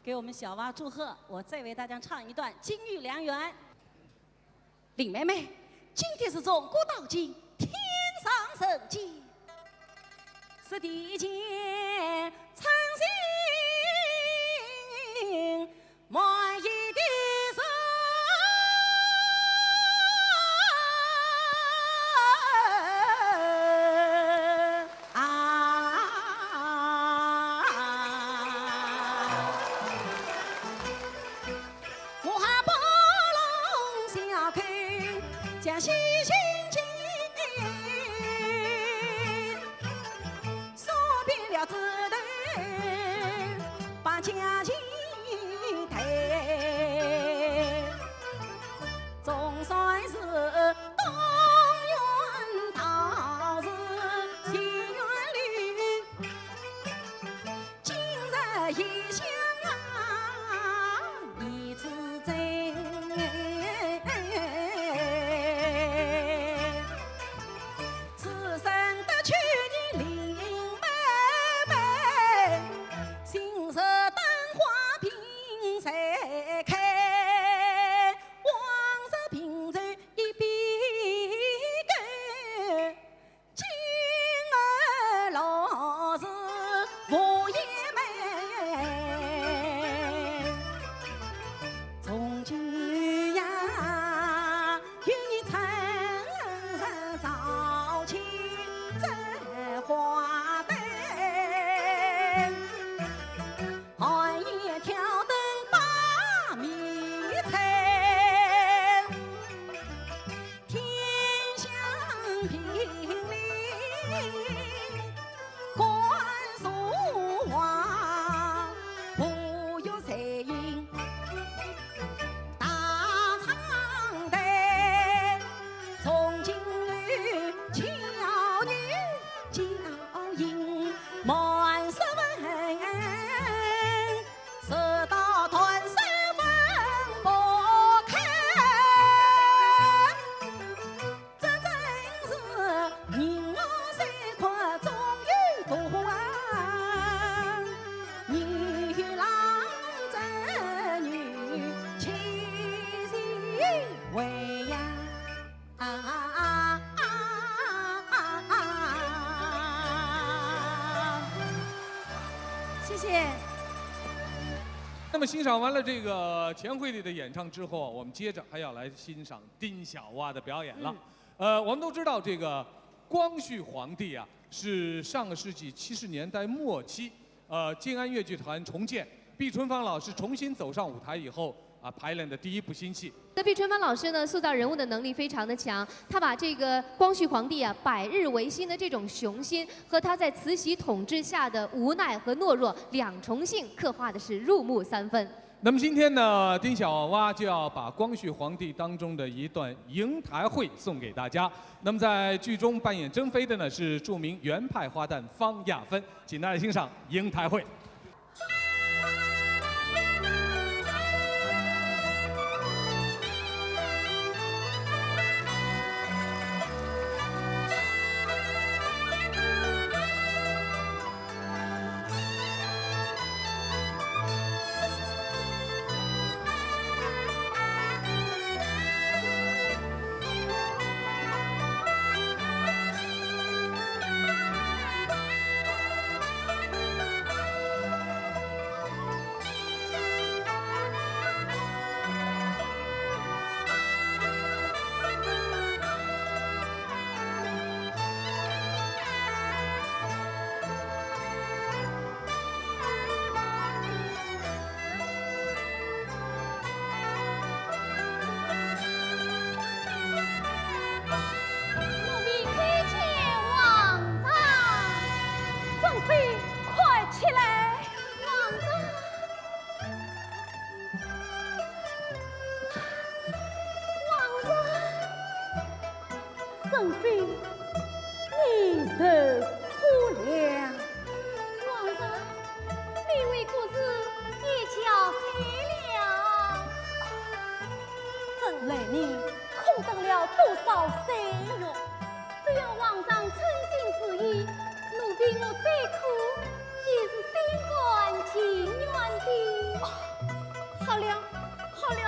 给我们小蛙祝贺，我再为大家唱一段《金玉良缘》。林妹妹，今天是中国到今天上神迹，是地间诚心满意的人我还不能小看将细心情，说遍了只得把家情抬，总算是东园桃是心愿里，今日一想啊，一次真。此生得娶的林妹妹，心色灯花凭谁开？往日凭着一笔谢。那么欣赏完了这个钱惠丽的演唱之后，我们接着还要来欣赏丁小蛙的表演了。我们都知道这个光绪皇帝啊，是上个世纪70年代末期，静安越剧团重建，毕春芳老师重新走上舞台以后啊，排练的第一部新戏。那毕春芳老师呢，塑造人物的能力非常的强，他把这个光绪皇帝啊百日维新的这种雄心，和他在慈禧统治下的无奈和懦弱两重性刻画的是入木三分。那么今天呢，丁小蛙就要把光绪皇帝当中的一段瀛台会送给大家。那么在剧中扮演珍妃的呢是著名原派花旦方亚芬，请大家欣赏瀛台会。正妃，你受苦了。皇上，你为故事已交差了。朕来年空等了多少岁月？只要皇上称心实意，奴婢我再苦也是心甘情愿的。好了，好了，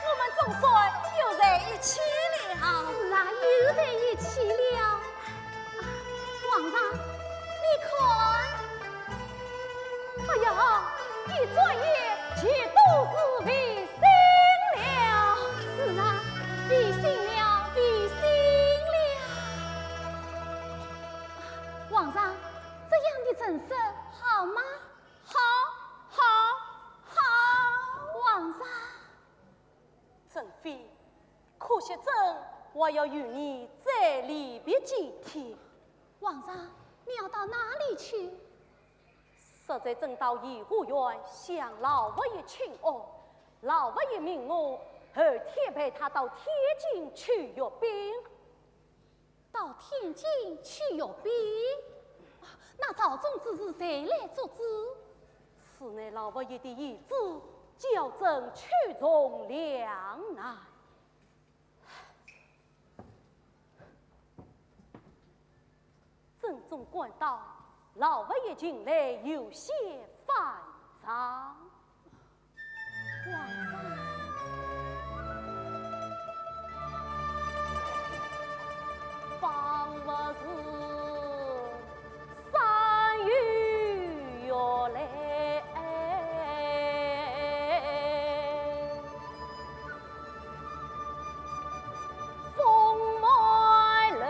我们总算又在一起了。是啊，又在一起了。皇上，你看，哎呀，你昨夜却都是违心了。是啊，违心了，违心了。皇上，这样的陈设好吗？好，皇上。正妃，可惜朕我要与你再离别几天。皇上，你要到哪里去？实在正到颐和园向老佛爷请安。老佛爷命我后天陪他到天津去阅兵。到天津去阅兵？那朝中之事谁来做主？此乃老佛爷的意志，叫朕曲中两难。朕总感到老佛爷近来有些烦躁。皇上，方不是3月要来，风满楼。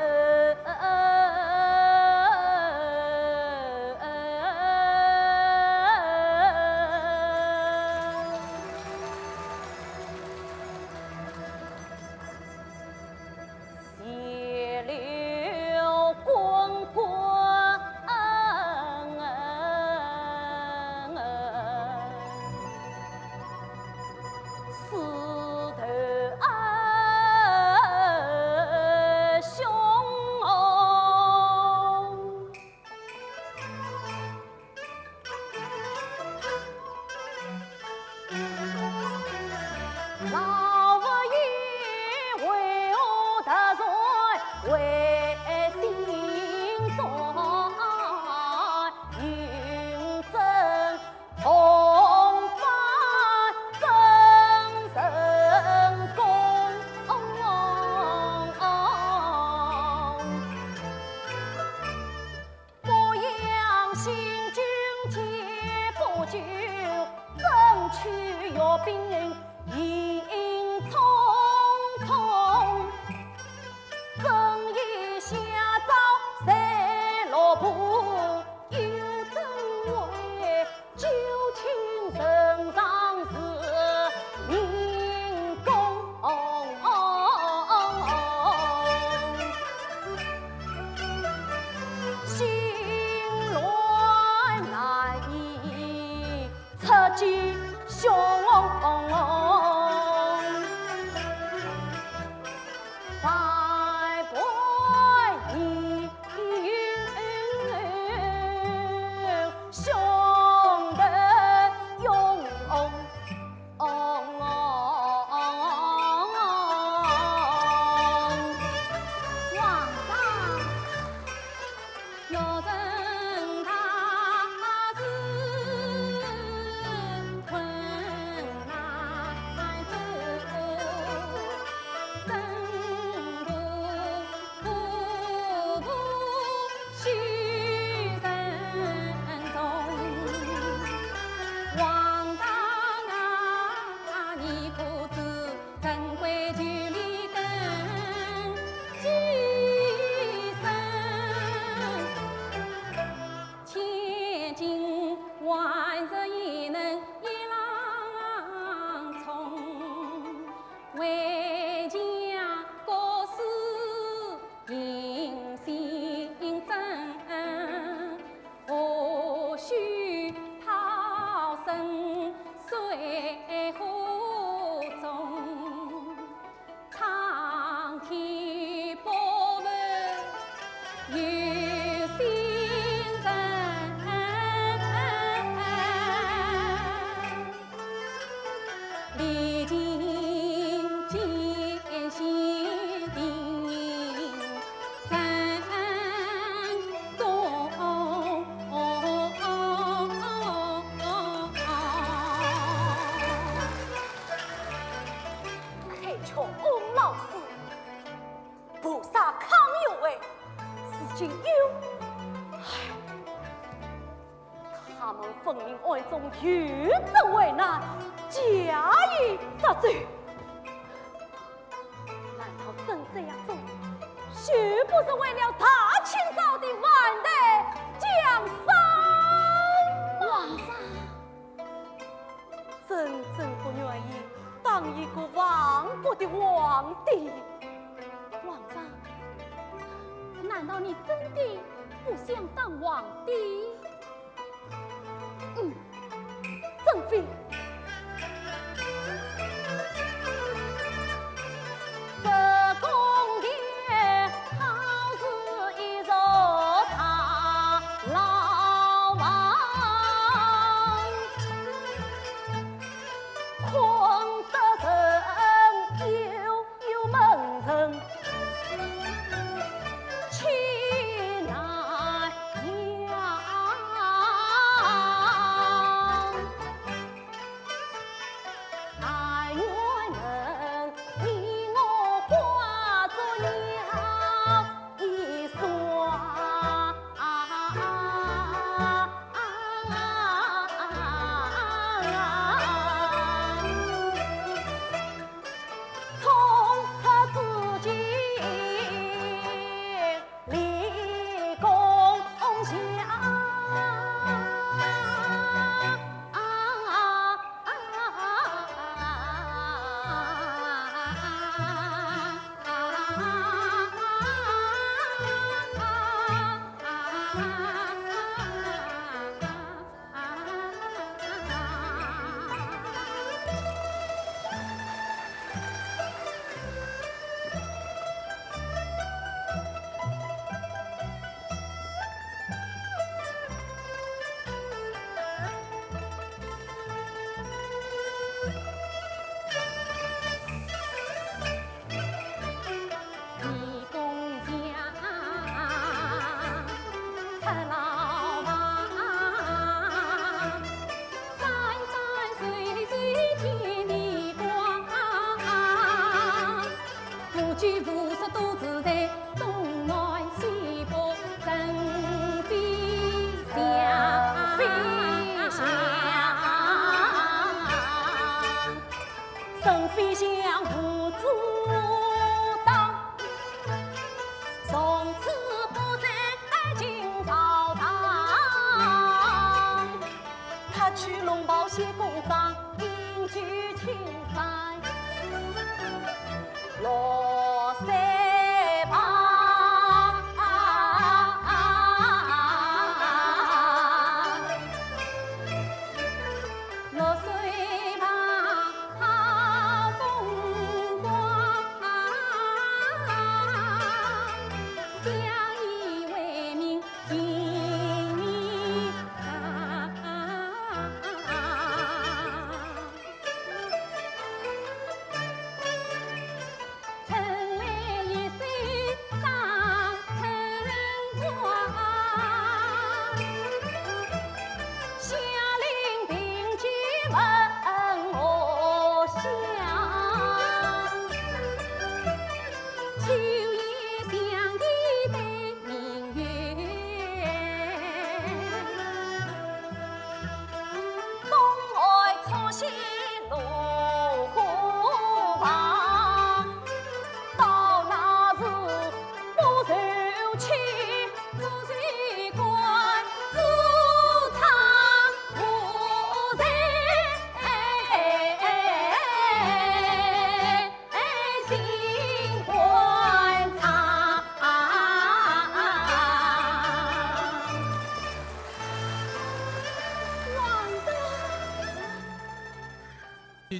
老佛爷为我得罪，为心中云真重返真神宫。不养新君节不兵迎匆匆，正义下诏谁落步？有正为旧情人上是民工。心乱难以彻击胸。百般意兄弟拥皇上有人他是困难走，真不虚人中。皇上啊，你可知珍贵距离更几生？千金万日也能一浪冲，为家国事尽心真，何须抛身水火中？苍天保卫有心人，历尽艰辛真中。开创公老师，菩萨康有为，事情有。他们分明暗中有正为难，假意作罪。难道真这样做，须不是为了大清早的万代江山？皇上，真正不愿意当一个亡国的皇帝。皇上，难道你真的不想当皇帝？正妃，这宫殿好似一座大牢房，空得人又闷人，气难扬。但愿能你我化作鸟一双，从此自己立功响。立功奖，出牢房，山山水水天地光，不拘无束多自在，东南西北人飞翔。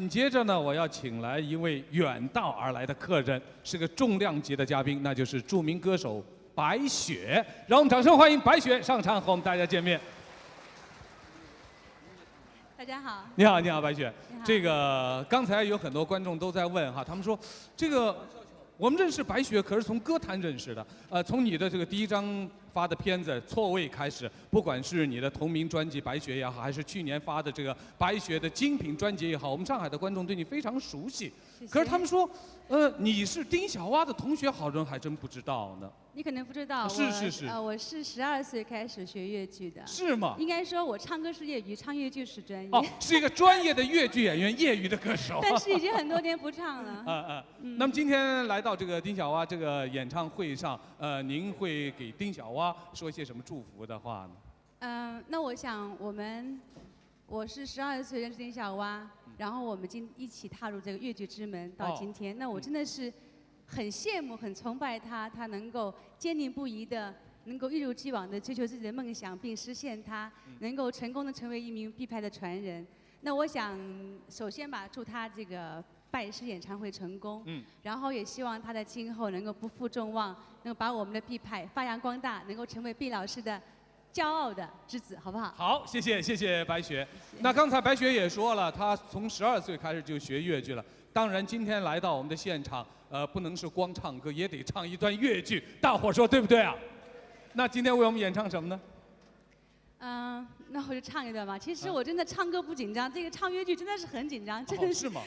紧接着呢，我要请来一位远道而来的客人，是个重量级的嘉宾，那就是著名歌手白雪。让我们掌声欢迎白雪上场和我们大家见面。大家好。你好，你好，白雪。你好。这个刚才有很多观众都在问哈，他们说这个我们认识白雪可是从歌坛认识的，从你的这个第一张发的片子《错位》开始，不管是你的同名专辑《白雪》也好，还是去年发的这个白雪的精品专辑也好，我们上海的观众对你非常熟悉。谢谢。可是他们说，你是丁小蛙的同学，好人还真不知道呢。你可能不知道，是。我是12岁开始学越剧的。是吗？应该说我唱歌是业余，唱越剧是专业。哦，是一个专业的越剧演员，业余的歌手。但是已经很多年不唱了。那么今天来到这个丁小蛙这个演唱会上，您会给丁小蛙说一些什么祝福的话呢？那我想我是12岁认识丁小蛙，然后我们一起踏入这个越剧之门到今天，那我真的是很羡慕、很崇拜他，他能够坚定不移的，能够一如既往的追求自己的梦想并实现它，能够成功的成为一名毕派的传人。那我想首先祝他这个拜师演唱会成功，然后也希望他在今后能够不负众望，能够把我们的毕派发扬光大，能够成为毕老师的骄傲的之子，好不好？好，谢谢白雪。那刚才白雪也说了，她从12岁开始就学越剧了。当然，今天来到我们的现场，不能是光唱歌，也得唱一段越剧。大伙说对不对啊？那今天为我们演唱什么呢？那我就唱一段吧。其实我真的唱歌不紧张，这个唱越剧真的是很紧张，真的是吗？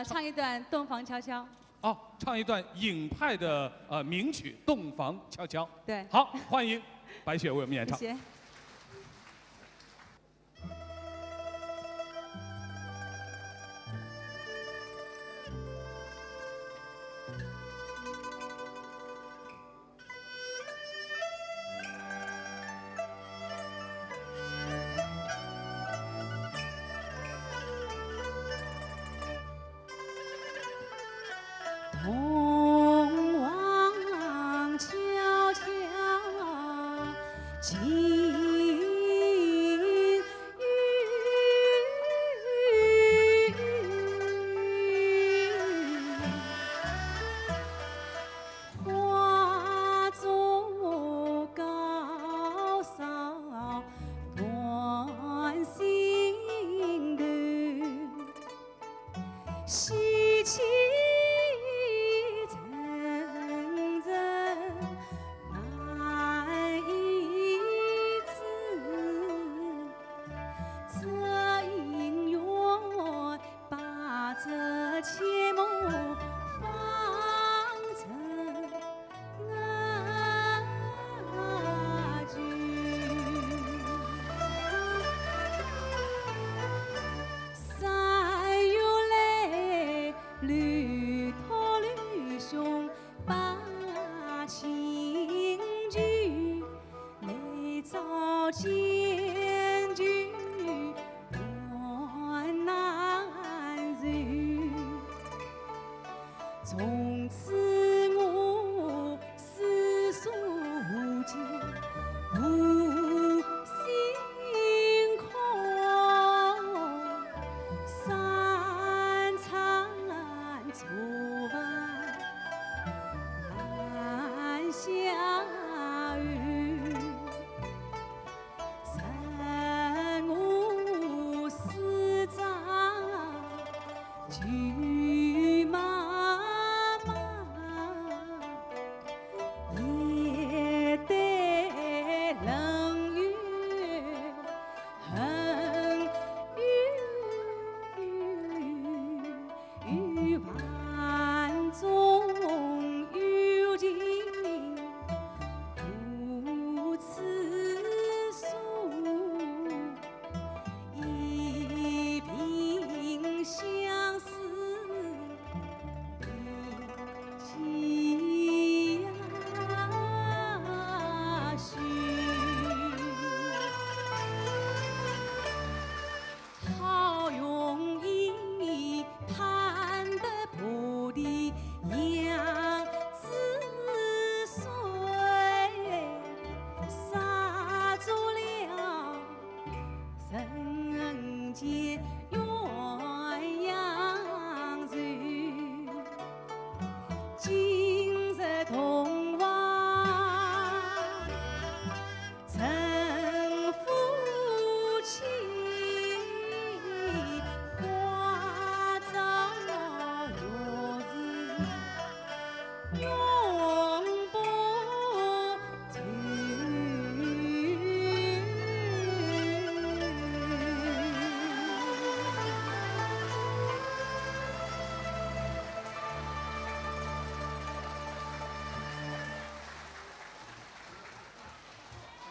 唱一段《洞房悄悄》。哦，唱一段影派的名曲《洞房悄悄》。对。好，欢迎白雪为我们演唱。谢谢。洞房悄悄进化作高骚断心断，喜气千句断难柔，从此我思所尽无心空，三餐错饭难相遇。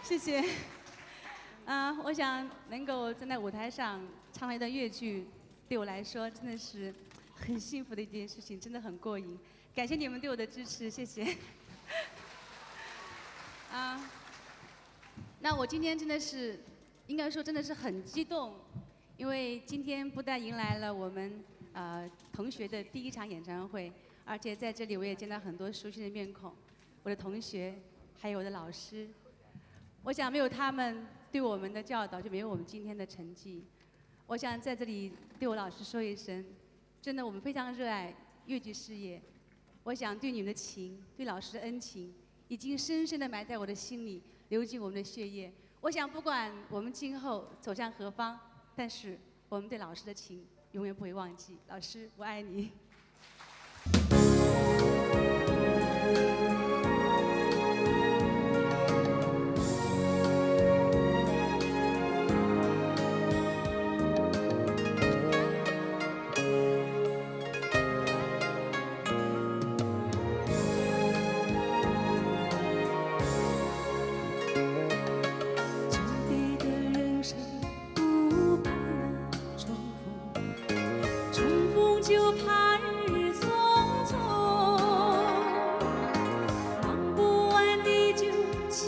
谢谢。我想能够站在舞台上唱一段粤剧，对我来说真的是很幸福的一件事情，真的很过瘾。感谢你们对我的支持，谢谢。那我今天真的是，应该说真的是很激动，因为今天不但迎来了我们同学的第一场演唱会，而且在这里我也见到很多熟悉的面孔，我的同学，还有我的老师。我想没有他们对我们的教导，就没有我们今天的成绩。我想在这里对我老师说一声，真的我们非常热爱粤剧事业。我想对你们的情，对老师的恩情，已经深深地埋在我的心里，流进我们的血液。我想不管我们今后走向何方，但是我们对老师的情永远不会忘记。老师，我爱你。就怕日匆匆，忙不完的酒，情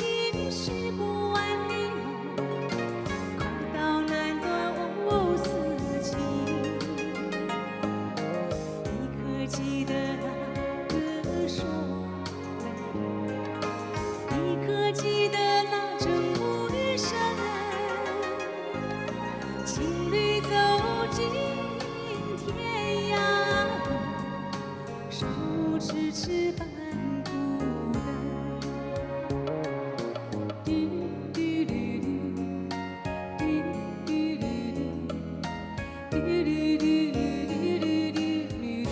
绪不完的梦，苦到难断思情。你可记得那个说来，你可记得那正午雨声，情侣走进痴痴伴孤单，嘟嘟噜噜，嘟嘟噜噜，嘟噜噜噜噜噜噜。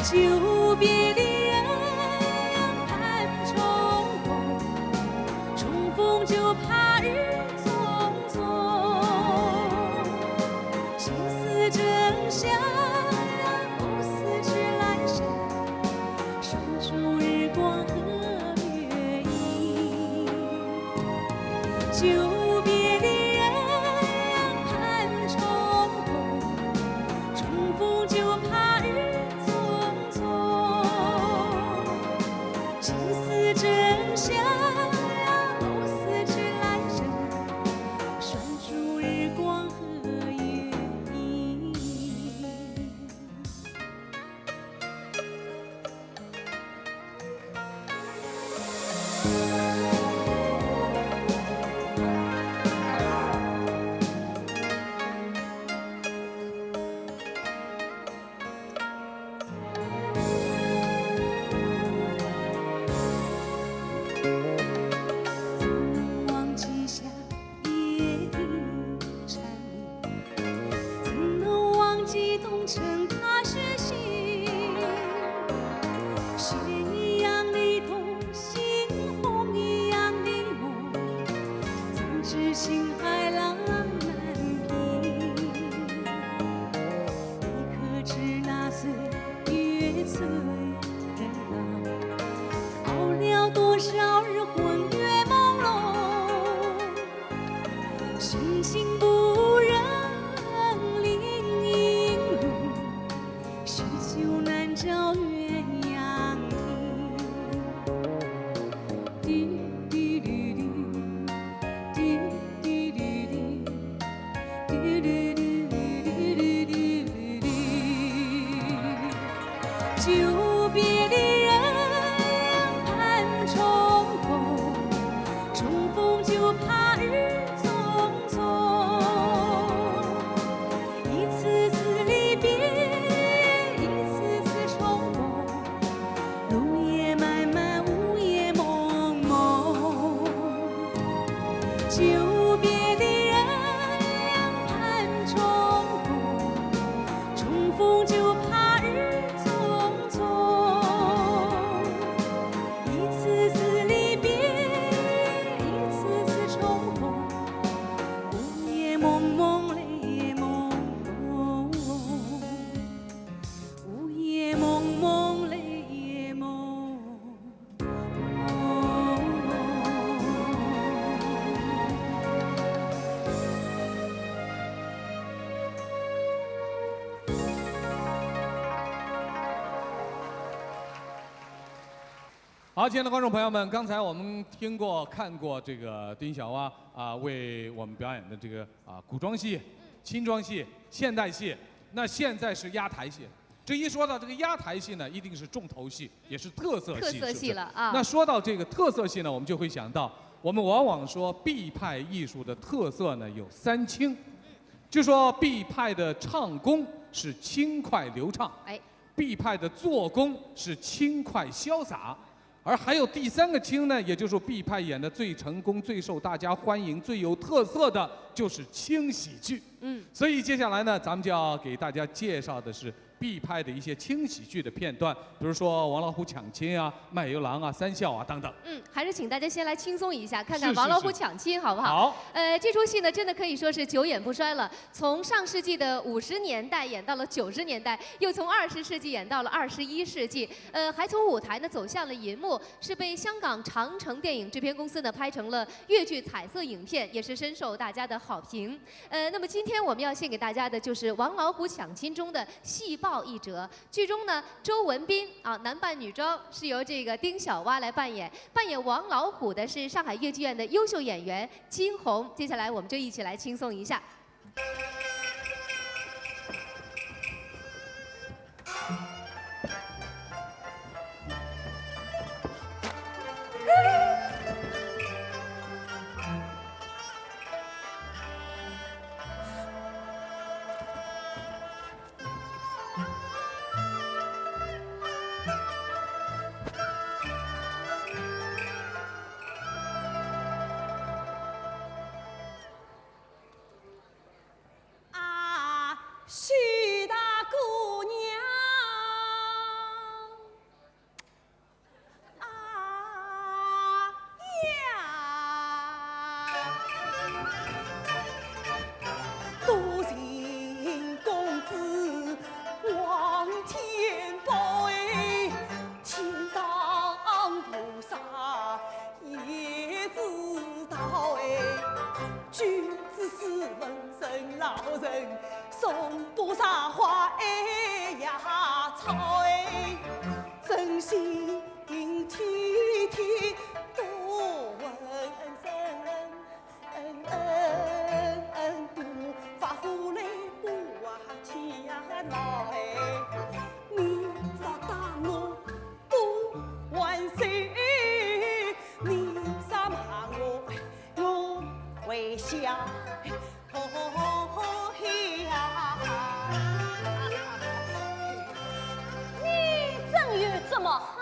久别的人盼重逢，重逢就怕日匆匆，情丝正香。久别的人盼重逢，重逢就怕日匆匆。情丝正香，藕丝织来生，拴住日光和月影。好，亲爱的观众朋友们，刚才我们看过这个丁小蛙为我们表演的这个古装戏、轻装戏、现代戏，那现在是压台戏。这一说到这个压台戏呢，一定是重头戏，也是特色戏。特色戏了啊！那说到这个特色戏呢，我们就会想到，我们往往说毕派艺术的特色呢有3清，就说毕派的唱功是轻快流畅，毕派的做工是轻快潇洒。而还有第3个清呢，也就是毕派演的最成功、最受大家欢迎、最有特色的，就是轻喜剧。所以接下来呢，咱们就要给大家介绍的是毕派的一些轻喜剧的片段，比如说王老虎抢亲啊、卖油郎啊、三笑啊等等。还是请大家先来轻松一下，看看王老虎抢亲好不好？好。这出戏呢，真的可以说是久演不衰了。从上世纪的50年代演到了90年代，又从20世纪演到了21世纪，还从舞台呢走向了银幕，是被香港长城电影制片公司呢拍成了粤剧彩色影片，也是深受大家的好评。那么今天我们要献给大家的就是《王老虎抢亲》中的戏报一折。剧中呢，周文斌男扮女装，是由这个丁小蛙来扮演。扮演王老虎的是上海粤剧院的优秀演员金红。接下来我们就一起来轻松一下。许大姑娘多情公子望天报天上菩萨也知道君子斯文人老人送多少花呀草真心体贴多温柔不发福来不天闹你啥打我不还手你啥骂我微笑你真有这么好啊？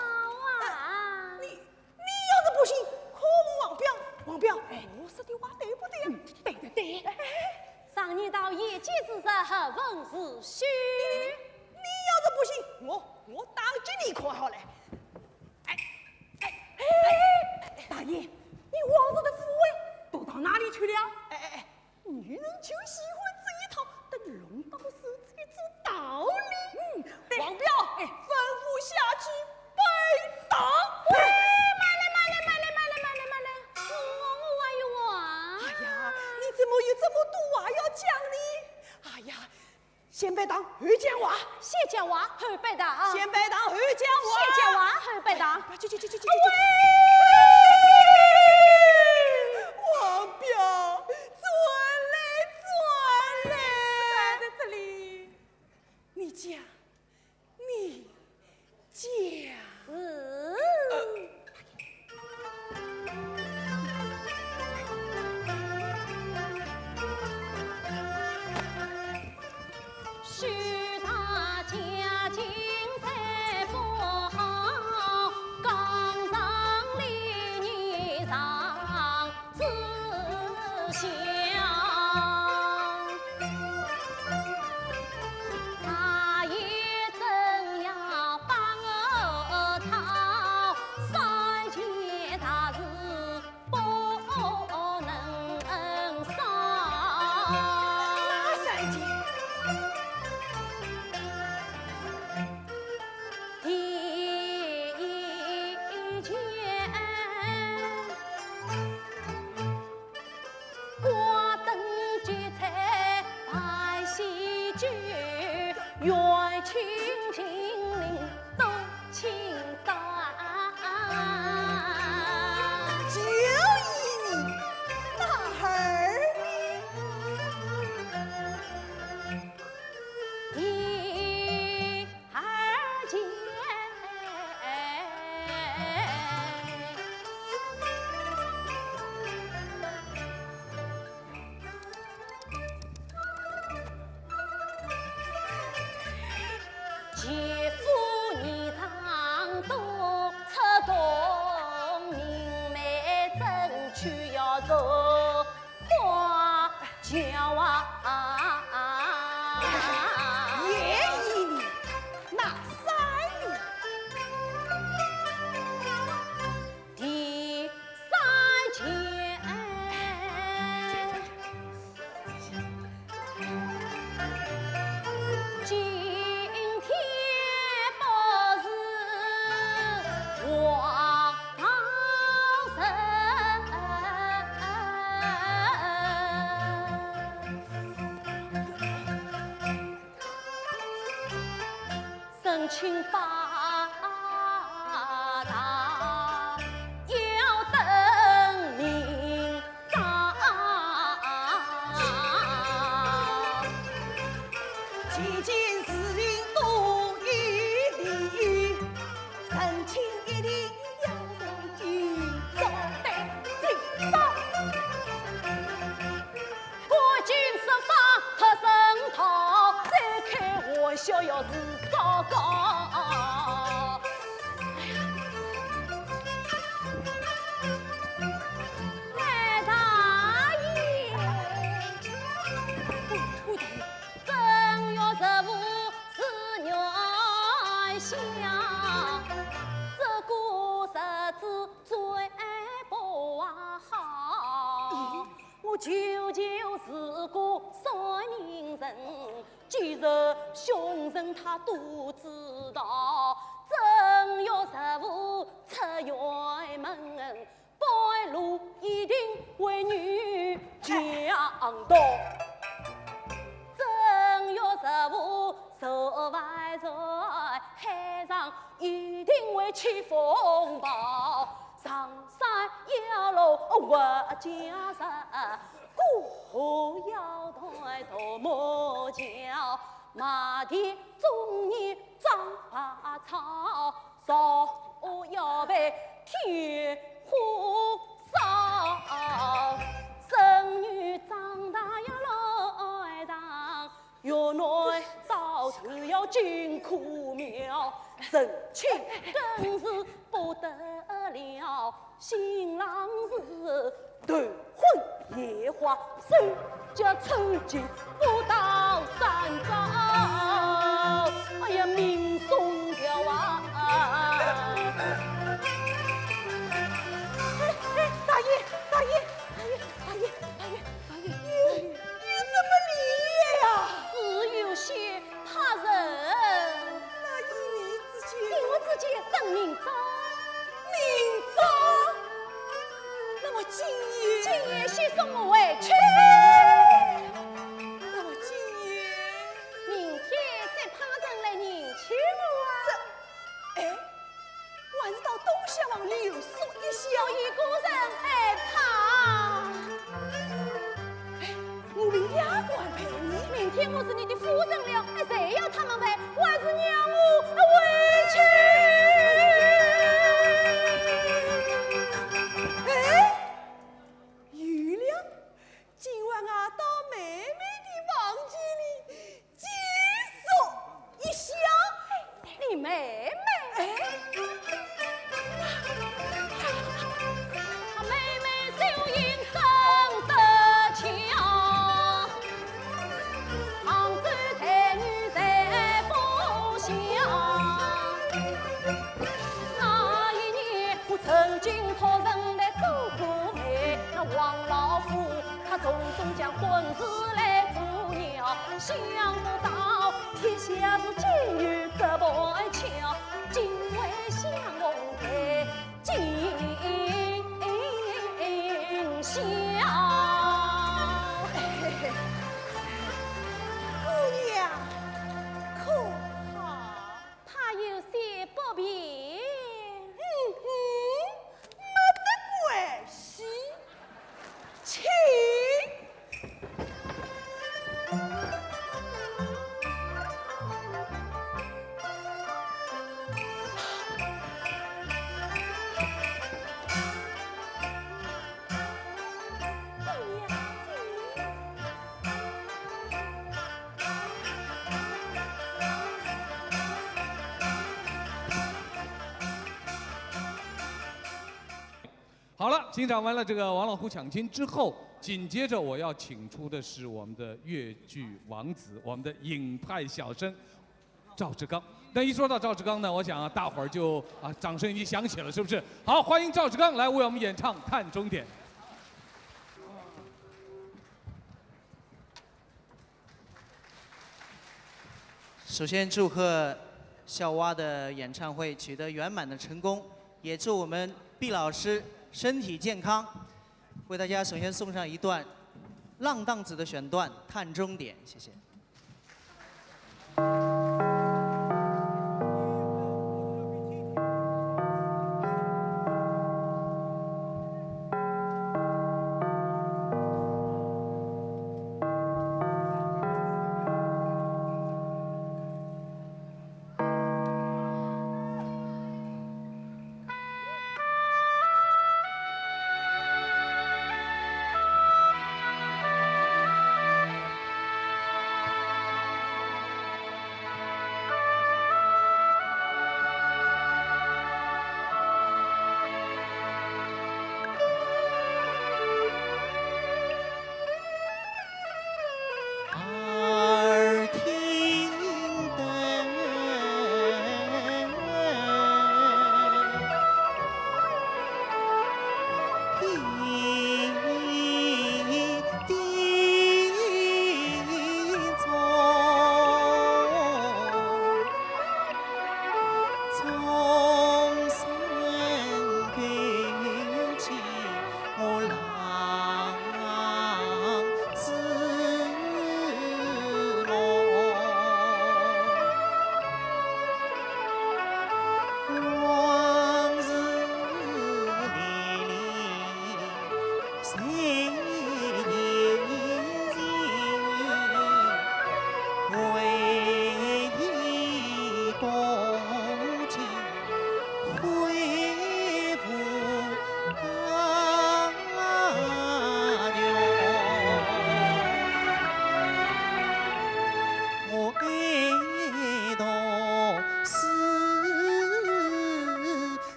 你要是不信，可问王彪。王彪，我说的话对不对呀？对。上你到业界之时，何问是虚？你要是不信，我打击你可好嘞？大爷，你往日的抚慰都到哪里去了？女人就喜欢这一套，等龙刀手才做道理。王彪，吩咐下去备打。慢了，我还有话。哎呀，你怎么有这么多话要讲呢？哎呀，先别当，后讲话。先讲话，后别当。先别当，后讲话。先讲话，后别当。去。王彪，转来，在这里，你讲。许他家境再不好，刚上里你上自小，他也真要帮我讨，三件大事不能少。哪三件？愿亲近邻都亲到。做花轿啊！也以你那三年，第三天，今天不是王神清八大要等明早，几件事情都有理，神清一定要在今早得今早。过尽十方特神讨，再开玩笑要是糟糕。哎，大爷，正月15是元宵，这个日子最不好。我舅舅是个算命人，既然凶神他都知道。正月15出远门，白鹿一定为女强盗。正月15手外在海上一定会起风暴。上山要路不加上，过后要抬头莫脚，马蹄中年长把草，烧要被天火烧。生女长大要来当，月内到头要进苦苗，人情更是不得了。新郎是头昏眼花，手脚抽筋不到3招，哎呀命送掉啊！大爷，大爷，大爷，大爷，大爷，大爷，你怎么离呀？是有些怕人。那依你之见，依我之见，等明早。明早，那么今夜先送我回去。那么今夜，明天再派人来迎娶我啊！哎，还是到东厢房留宿一宵。有一个人害怕。我命丫鬟陪你。明天我是你的夫人了，谁要他们陪？我还是让我回去。玉亮，今晚俺到妹妹的房间里借宿一宵。你妹妹？她妹妹秀英生得巧，杭州才女才不小。那一年我曾经托人来做过媒，那王老夫他种种将婚事来做鸟，想不到天下是金玉这般巧，今为相逢在今宵。姑娘可好？怕有些不便。没得关系，请。好了，欣赏完了这个王老虎抢亲之后，紧接着我要请出的是我们的越剧王子，我们的影派小生赵志刚。那一说到赵志刚呢，我想啊，大伙儿就掌声已经响起了，是不是？好，欢迎赵志刚来为我们演唱《看终点》。首先祝贺校蛙的演唱会取得圆满的成功，也祝我们毕老师身体健康。为大家首先送上一段浪荡子的选段《看终点》，谢谢。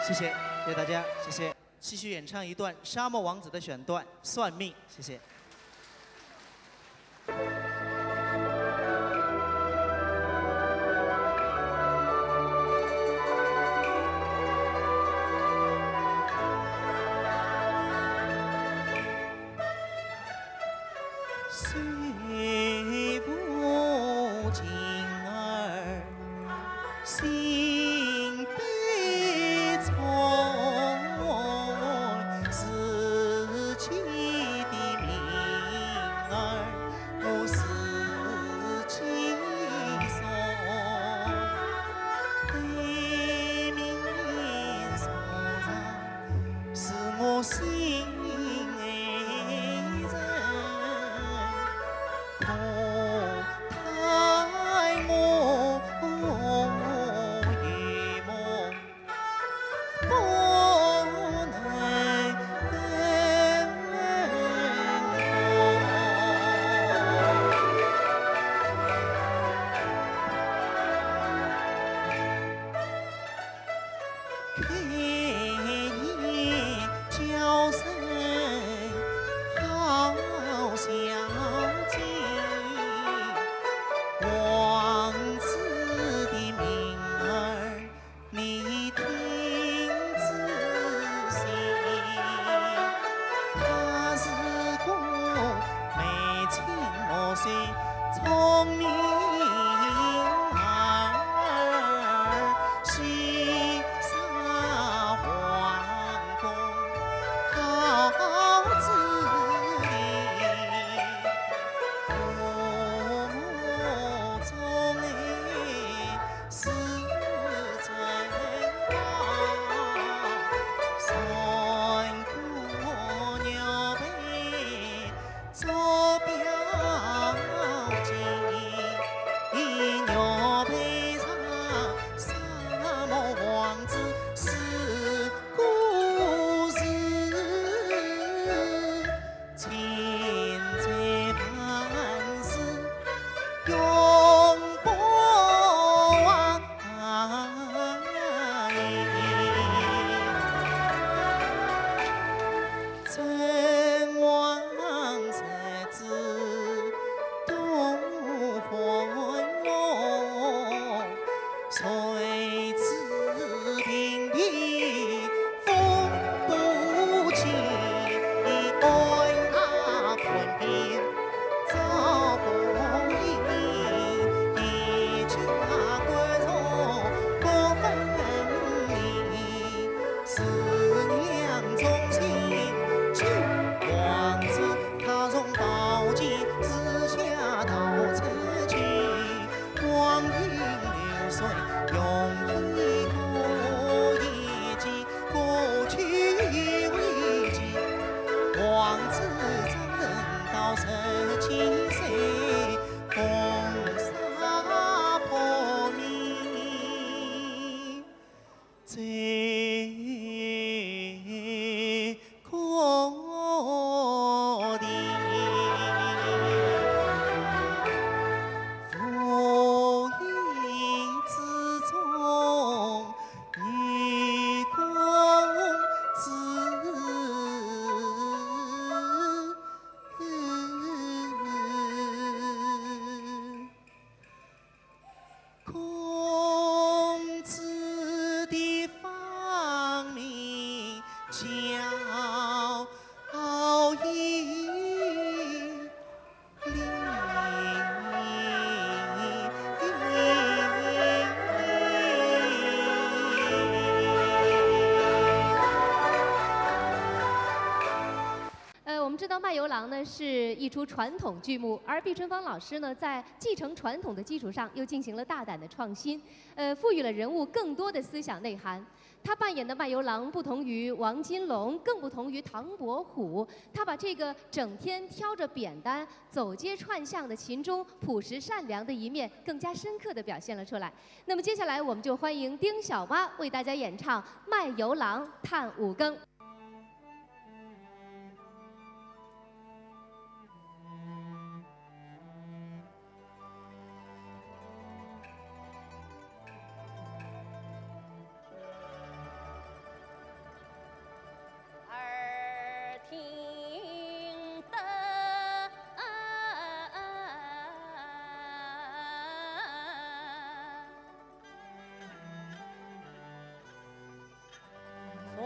谢谢，谢谢大家，谢谢。继续演唱一段《沙漠王子》的选段《算命》，谢谢。虽无情儿心悲从。开眼叫声好小姐，王子的名儿你听仔细，他是个眉清目秀、聪明儿，西沙皇宫好子弟，父母中哎是真好，三姑娘被做表姐，娘配上沙漠王子是故事，千载万世永不忘。真王才子东还我，谁知平地风不起，爱那困边找不赢，一家归从不分离，思娘忠心救王子，他从宝剑之下逃出去，光阴流水用一个夜季过去为止，王子长人到17岁，风沙破灭在各地。浮云之中一公子，公子的芳名叫一我们知道《卖油郎》呢是一出传统剧目，而毕春芳老师呢在继承传统的基础上，又进行了大胆的创新，赋予了人物更多的思想内涵。他扮演的卖油郎不同于王金龙，更不同于唐伯虎。他把这个整天挑着扁担走街串巷的秦钟朴实善良的一面，更加深刻地表现了出来。那么接下来我们就欢迎丁小蛙为大家演唱《卖油郎探五更》。耳听得传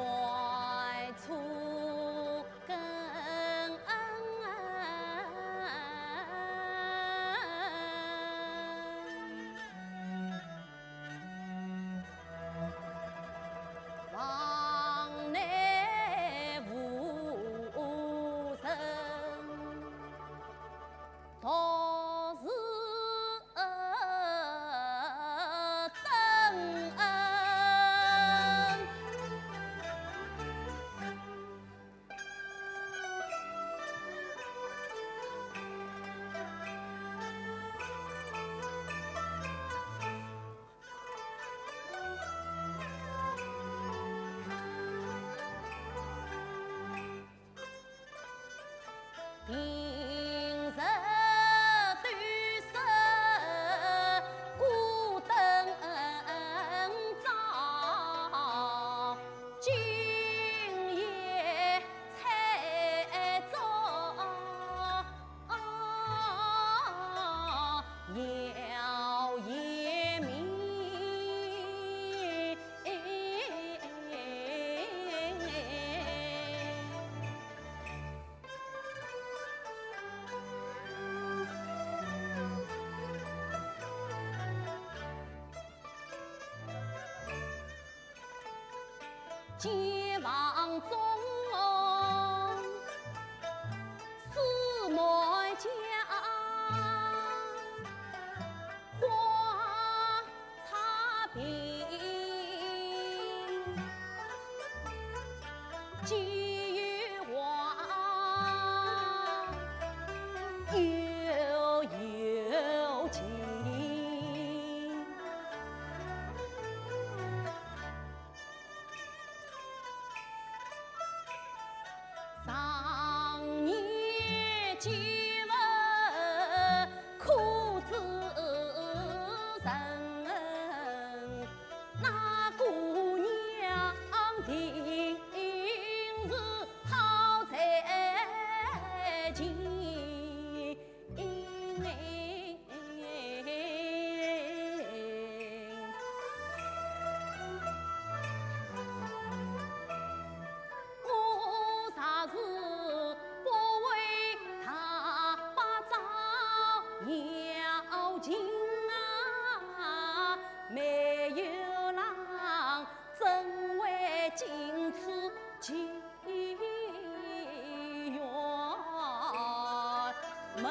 街坊中四妹家花茶饼，鲫鱼花悠悠情。上年见闻苦自忍，那姑娘定是好才情。我啥事不为他把招要紧啊，没有郎怎会进此妓院门？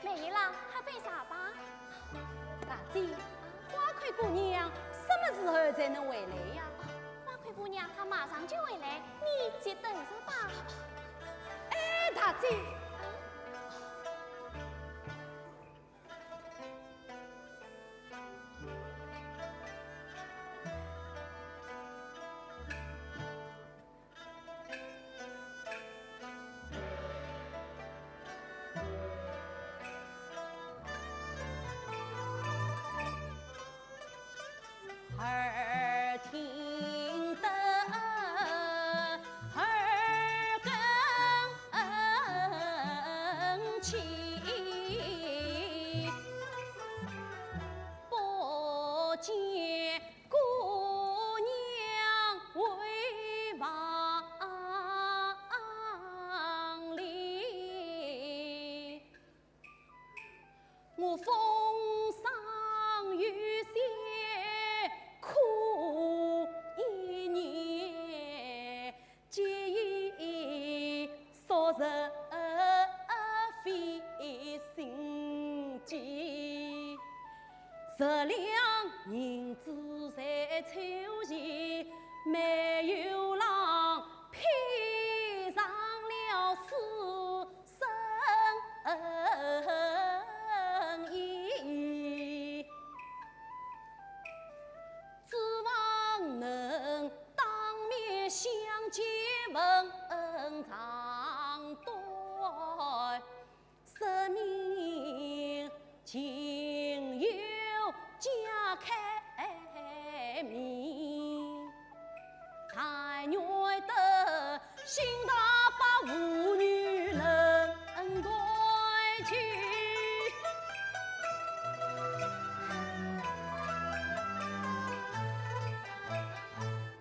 梅郎还背啥吧？大姐，花魁姑娘什么时候才能回来呀？花魁姑娘她马上就回来，你就等着吧。哎，大姐。耳听得耳根起，不见姑娘回房里，我风霜雨雪苦一年，结义昨日费心机，十两银子在筹钱，没有郎披上了私生衣。指望能当面相见问长短，生命仅有家开明，太虐得心大把妇女能对去。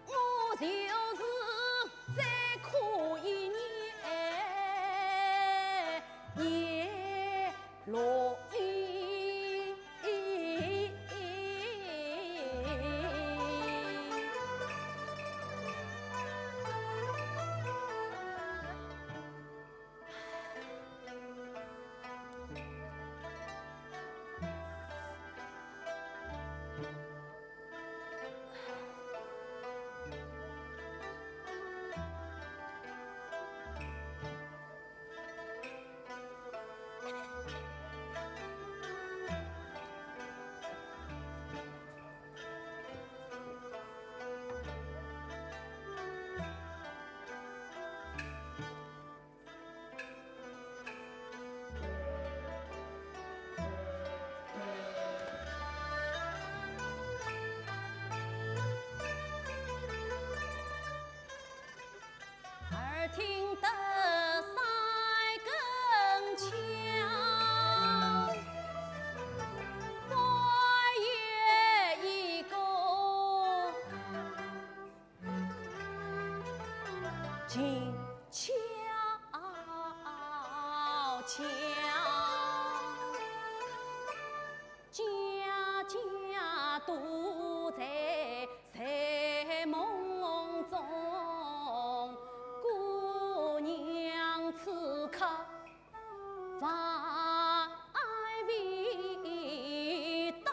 我就是再苦一年也乐意。耳听得三根枪，花月一个静悄悄，家家独在睡梦中，姑娘此刻还未到，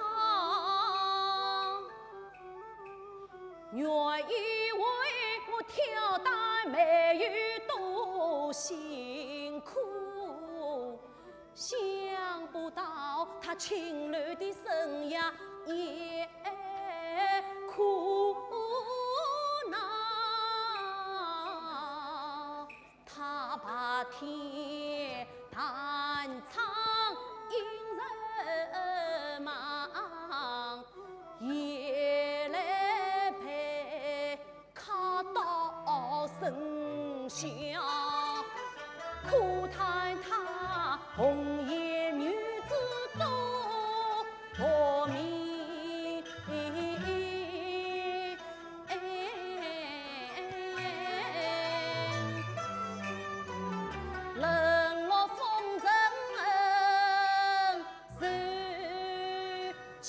愿意为我挑担美玉多辛苦，想不到他情侣的生涯也苦恼，他把天弹唱引人忙，夜来陪他到深宵，苦叹他红颜女子多命。冷落风尘受煎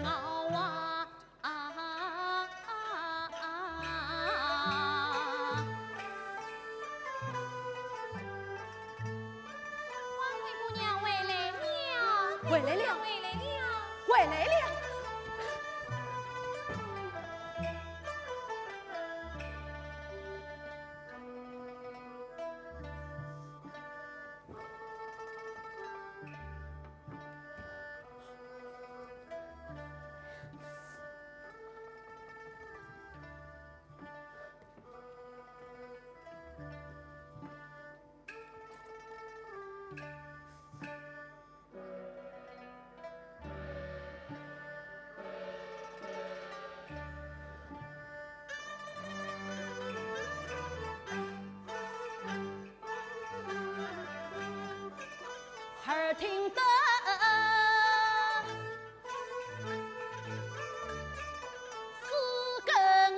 熬啊！花灰姑娘回来了，回来了，回来了，回来了。耳听得四更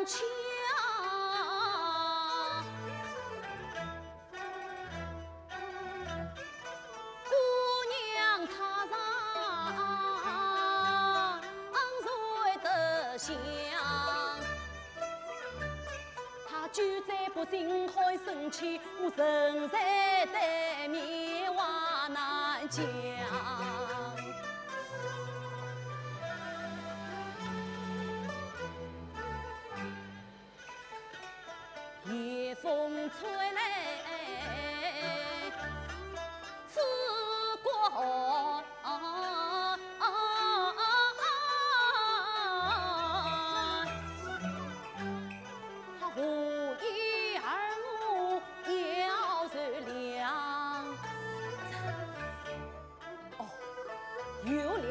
敲，姑娘她睡得香，她居在不惊开生气，我身在对面话难讲。夜风吹来刺过喉，无一儿我要热凉，哦，有凉。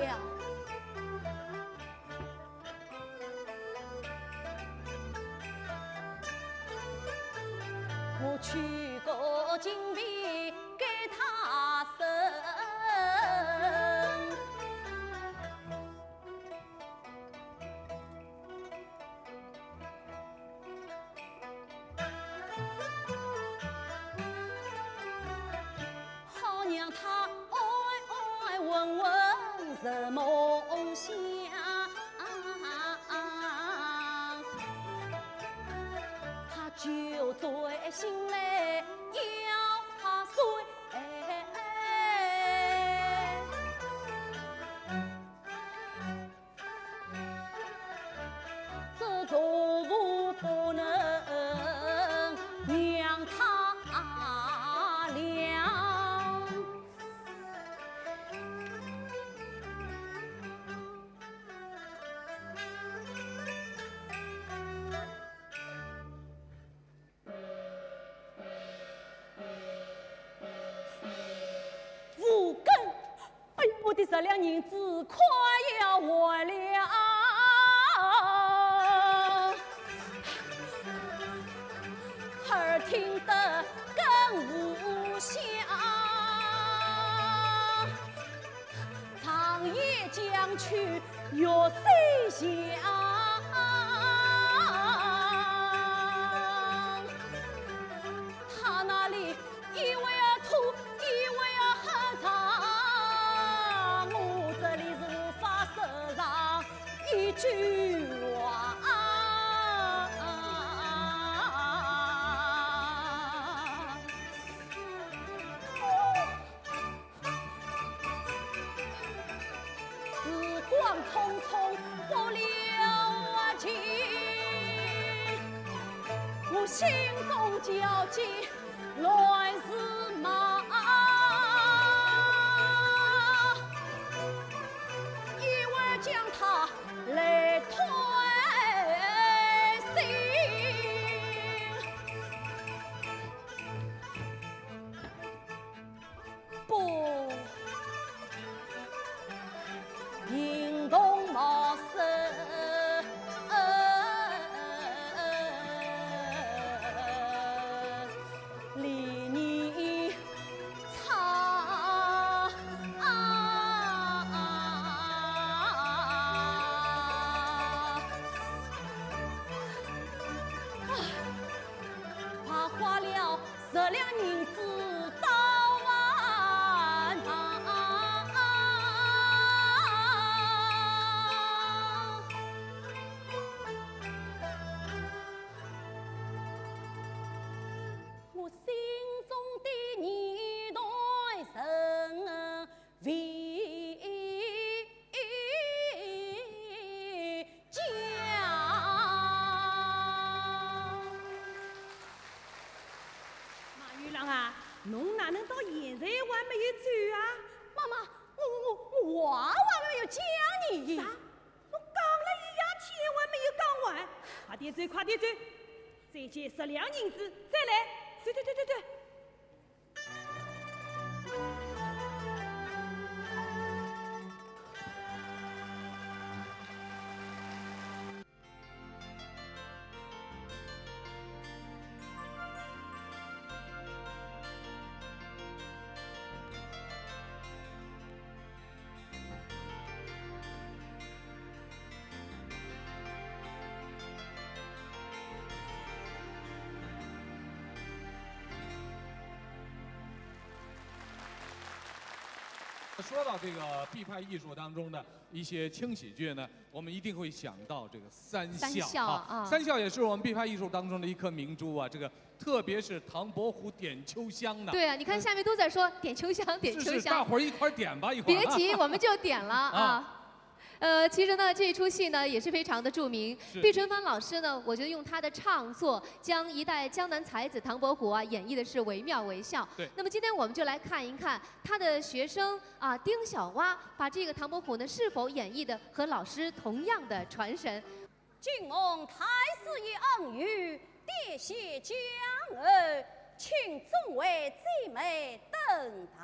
我取个金币给他生，好让他爱爱问问什梦想。就对心来要他睡，这错误不能让他谅。我的这两银子快要还了，耳听得更无响，长夜将去月谁想？心中焦急来日马，一味将他来推行，不行动冒失。这两银子到完我心中的一代神为家。马玉郎啊，侬哪能到现在还没有走啊？妈妈，我还没有讲你。啥？我讲了一样天还没有讲完，快点走，快点走，再借10两银子，再来，走。说到这个毕派艺术当中的一些轻喜剧呢，我们一定会想到这个三笑啊。三笑也是我们毕派艺术当中的一颗明珠啊。这个特别是唐伯虎点秋香呢。对啊，你看下面都在说点秋香，点秋香。是大伙儿一块儿点吧，一会儿。别急，我们就点了啊。其实呢，这一出戏呢也是非常的著名。毕春帆老师呢，我觉得用他的唱作，将一代江南才子唐伯虎啊演绎的是惟妙惟肖。对。那么今天我们就来看一看他的学生啊丁小蛙，把这个唐伯虎呢是否演绎的和老师同样的传神。晋蒙太师以恩遇，跌谢江儿，请众位姐妹登堂。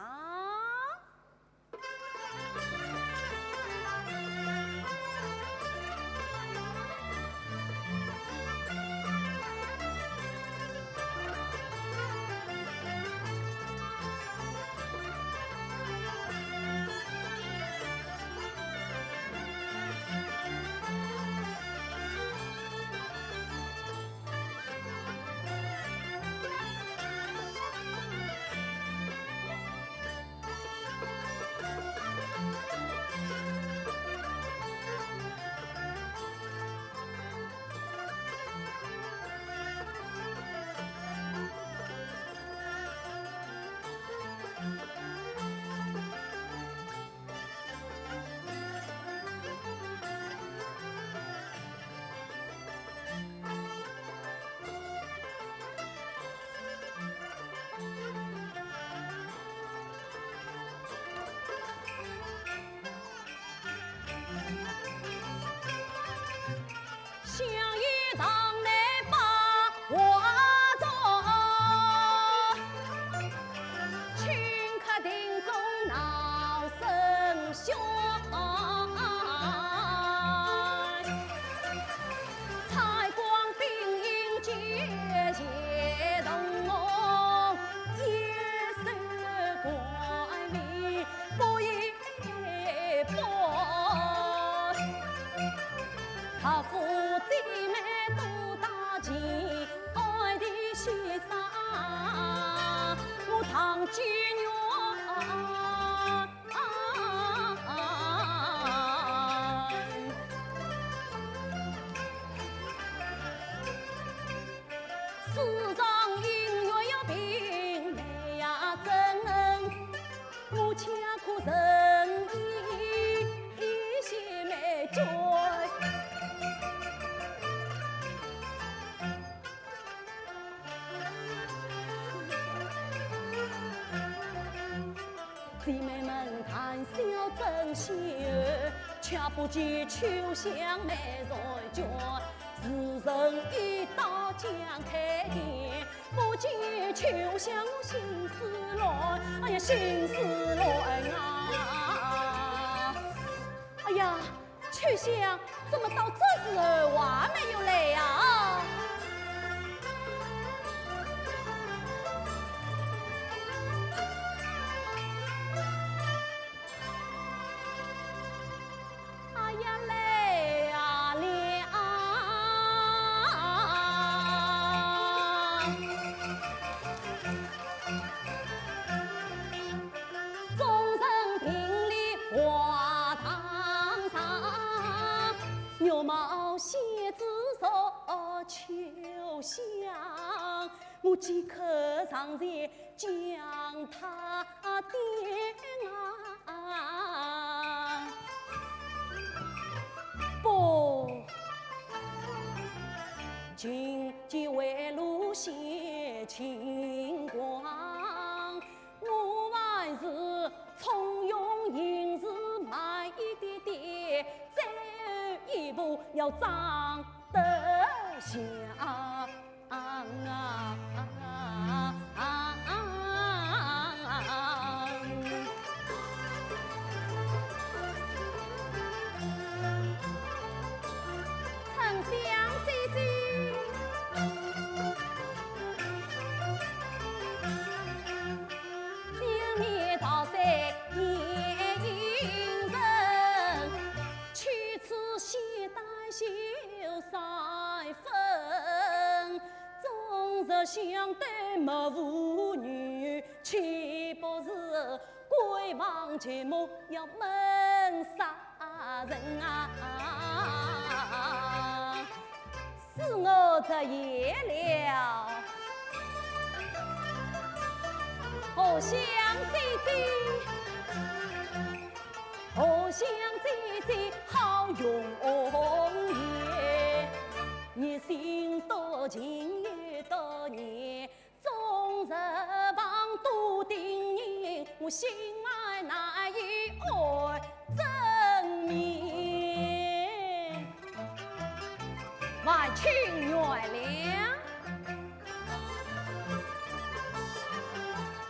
相依堂内把我做，请客厅中闹声响，采光并应节节动我，夜色怪迷不一般，他夫姐妹都大情，爱的先生我唐金元。世上音乐有病，美呀真，我恰可人意些美追。姊妹们谈笑真心儿，却不见秋香没在家。时辰已到将开店，不见秋香我心思乱，哎呀心思乱啊！哎呀，秋香怎么到这时候还没有来呀？哎呀来啊了！众人并列花堂上，牛毛仙子说秋香，我即刻上前将他点啊！不，今既为路写清光，我还是从容行事慢一点点，走一步要长得像相对没妇女，岂不是鬼王节目要闷杀人啊？是我这夜了，互相姐姐，互相姐姐好容易，一心多情也多年，终日旁多叮咛，我心爱难以爱正面，万请原谅。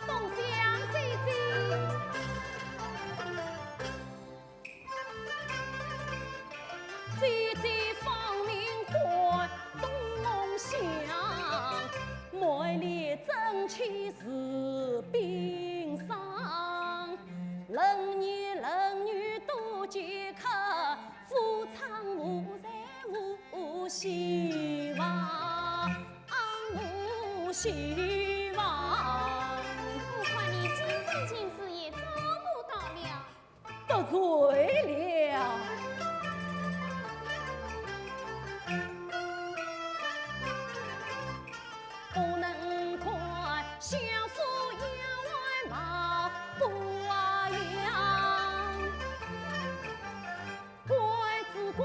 凤香姐姐，姐姐芳名唤东乡，美丽正气是冰霜，人言人语多皆可，夫唱无才无希望，无希望。不管你今生今世也做不到了。得罪了。不能看相夫养外貌不扬，怪只怪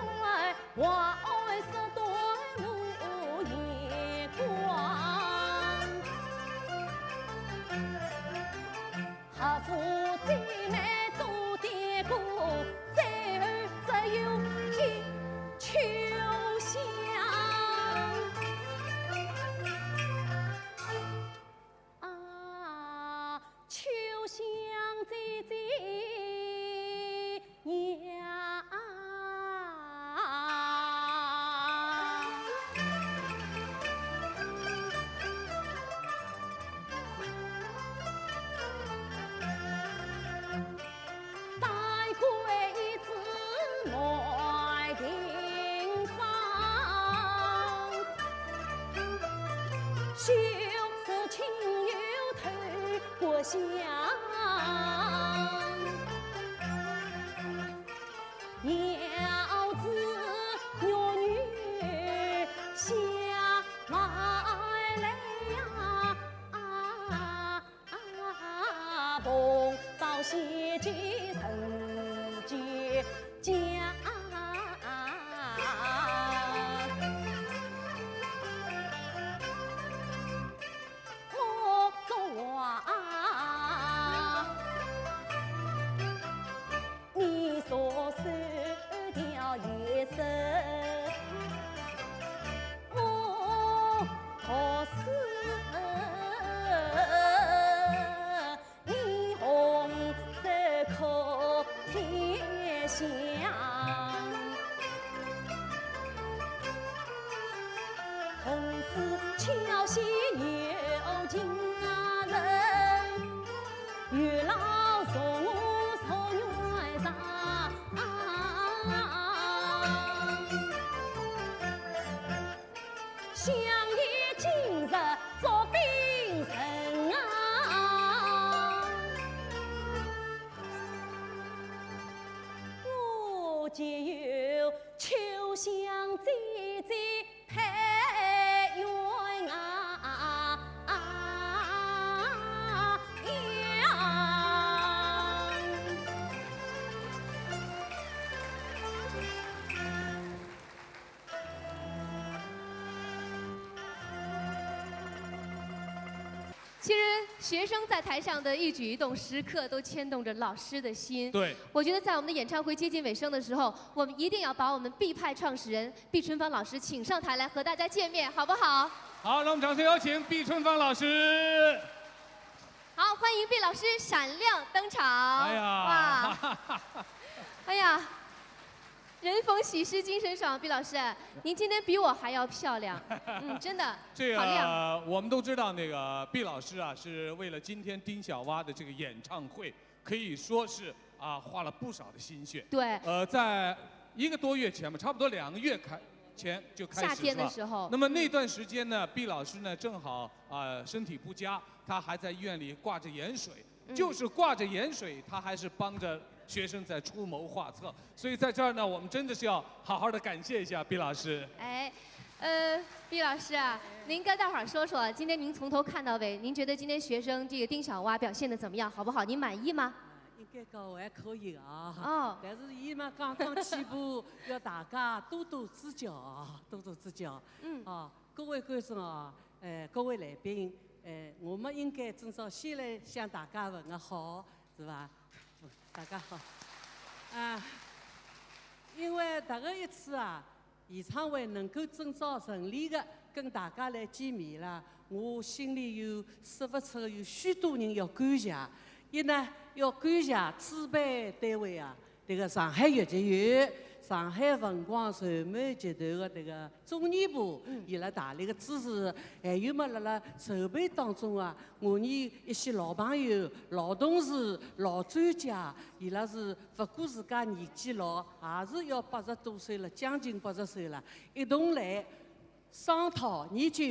话爱说对无眼光，何夫姐妹多点过，最后只有一秋香。秋香姐姐呀，待归子来定方，袖手轻有头过香。要子弱女下来呀，碰到邪计成结家。莫作是巧媳有情人，月老送我草原上，相依今日做兵人啊，我皆有秋香姐姐配鸳啊其实学生在台上的一举一动，时刻都牵动着老师的心。对，我觉得在我们的演唱会接近尾声的时候，我们一定要把我们毕派创始人毕春芳老师请上台来和大家见面，好不好？好，让我们掌声有请毕春芳老师。好，欢迎毕老师闪亮登场。哎呀，哇，哎呀。人逢喜事精神爽，毕老师，您今天比我还要漂亮，真的，这好亮。我们都知道，那个毕老师啊，是为了今天丁小蛙的这个演唱会，可以说是花了不少的心血。对。在1个多月前吧，差不多2个月前就开始夏天的时候。那么那段时间呢，毕老师呢正好身体不佳，他还在医院里挂着盐水，就是挂着盐水，他还是帮着学生在出谋划策，所以在这儿呢，我们真的是要好好的感谢一下毕老师。哎，毕老师啊，您跟大伙儿说说，今天您从头看到尾，您觉得今天学生这个丁小蛙表现的怎么样，好不好？您满意吗？应该讲还可以啊。哦。但是伊嘛刚刚起步，要大家多多指教啊，多多指教。各位观众啊，各位来宾，我们应该正少先来向大家问个好，是吧？大家好，因为大概一次演唱会能够正少顺利的跟大家来见面了，我心里有说不出有许多人要感谢。一呢，要感谢主办单位这个上海越剧院、上海文广传媒集团的这个综艺部，伊拉大力的支持，还有嘛，辣筹备当中我们一些老朋友、老同事、老专家，伊拉是不顾自家年纪老，也是要80多岁了，将近80岁了，一同来商讨研究，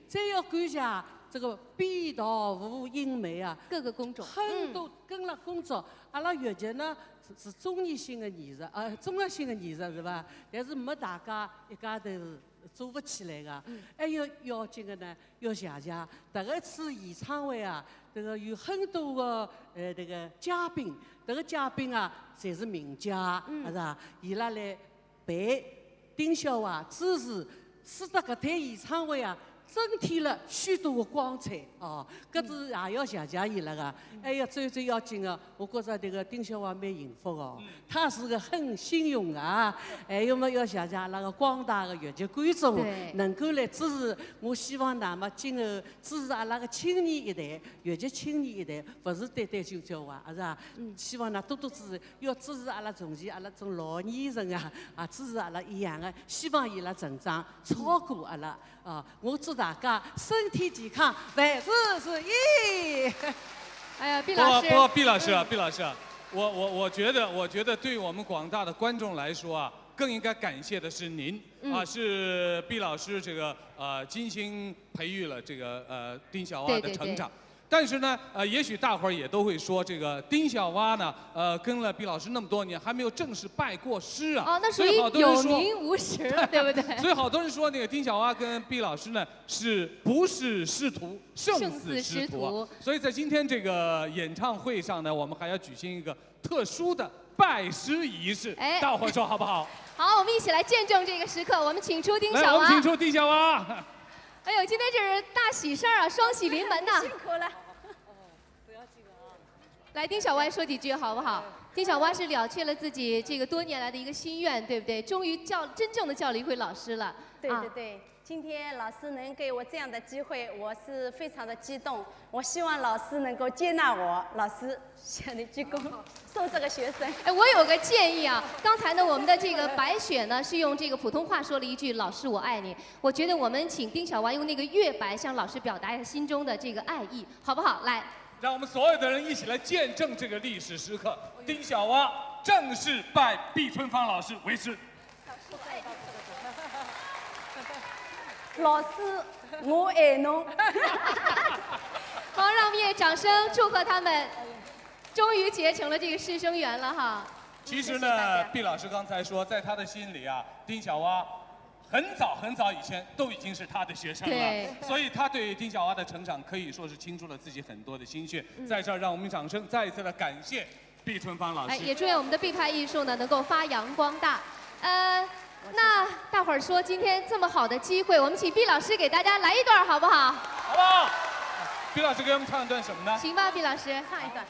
再要感谢这个编导、舞、音媒各个工种，很多跟了工作。阿拉越剧呢是综艺性的艺术，综合性的艺术是吧？但是没大家一家头是做不起来的。还有要紧的呢，要谢谢这个次演唱会这个有很多的这个嘉宾，这个嘉宾侪是名家，是吧？伊拉来陪丁小蛙支持，使得搿台演唱会增添了许多的光彩搿是也要谢谢伊拉个。还有最要紧的，我觉着这个丁小蛙蛮幸福他是个很幸运的还有嘛要谢谢阿拉个广大的越剧观众，能够来支持。我希望那么今后支持阿拉个青年一代，越剧青年一代，不是单单就叫是吧？希望多多支持，要支持阿拉从前阿拉种老年人支持阿拉一样的，希望伊拉成长超过阿拉我祝大家身体健康，万事如意。哎呀，毕老师。不过毕老师，我觉得对于我们广大的观众来说更应该感谢的是您是毕老师这个精心培育了这个丁小蛙的成长。但是呢，也许大伙儿也都会说，这个丁小蛙呢，跟了毕老师那么多年，还没有正式拜过师那属于有名无实，对不对？所以好多人说，那个丁小蛙跟毕老师呢，不是师徒，胜似师徒。所以在今天这个演唱会上呢，我们还要举行一个特殊的拜师仪式，大伙儿说好不好？好，我们一起来见证这个时刻。我们请出丁小蛙。来，我们请出丁小蛙。哎呦，今天这是大喜事儿双喜临门呐！辛苦了。不要紧来，丁小歪说几句好不好？丁小歪是了却了自己这个多年来的一个心愿，对不对？终于真正的叫了一回老师了。对对对，今天老师能给我这样的机会，我是非常的激动。我希望老师能够接纳我，老师向你鞠躬，送这个学生。哎，我有个建议啊，刚才呢，我们的这个白雪呢是用这个普通话说了一句“老师我爱你”，我觉得我们请丁小歪用那个粤白向老师表达一下心中的这个爱意，好不好？来。 让我们所有的人一起来见证这个历史时刻。丁小蛙正式拜毕春芳老师为师。老师，我爱侬。好，让我们也掌声祝贺他们，终于结成了这个师生缘了哈。其实呢，毕老师刚才说，在他的心里啊，丁小蛙。 很早以前都已经是他的学生了，所以他对丁小蛙的成长可以说是倾注了自己很多的心血。在这儿，让我们掌声再一次的感谢毕春芳老师。哎，也祝愿我们的毕派艺术呢能够发扬光大。那大伙儿说今天这么好的机会，我们请毕老师给大家来一段好不好？好不好？毕老师给我们唱一段什么呢？行吧，毕老师唱一段。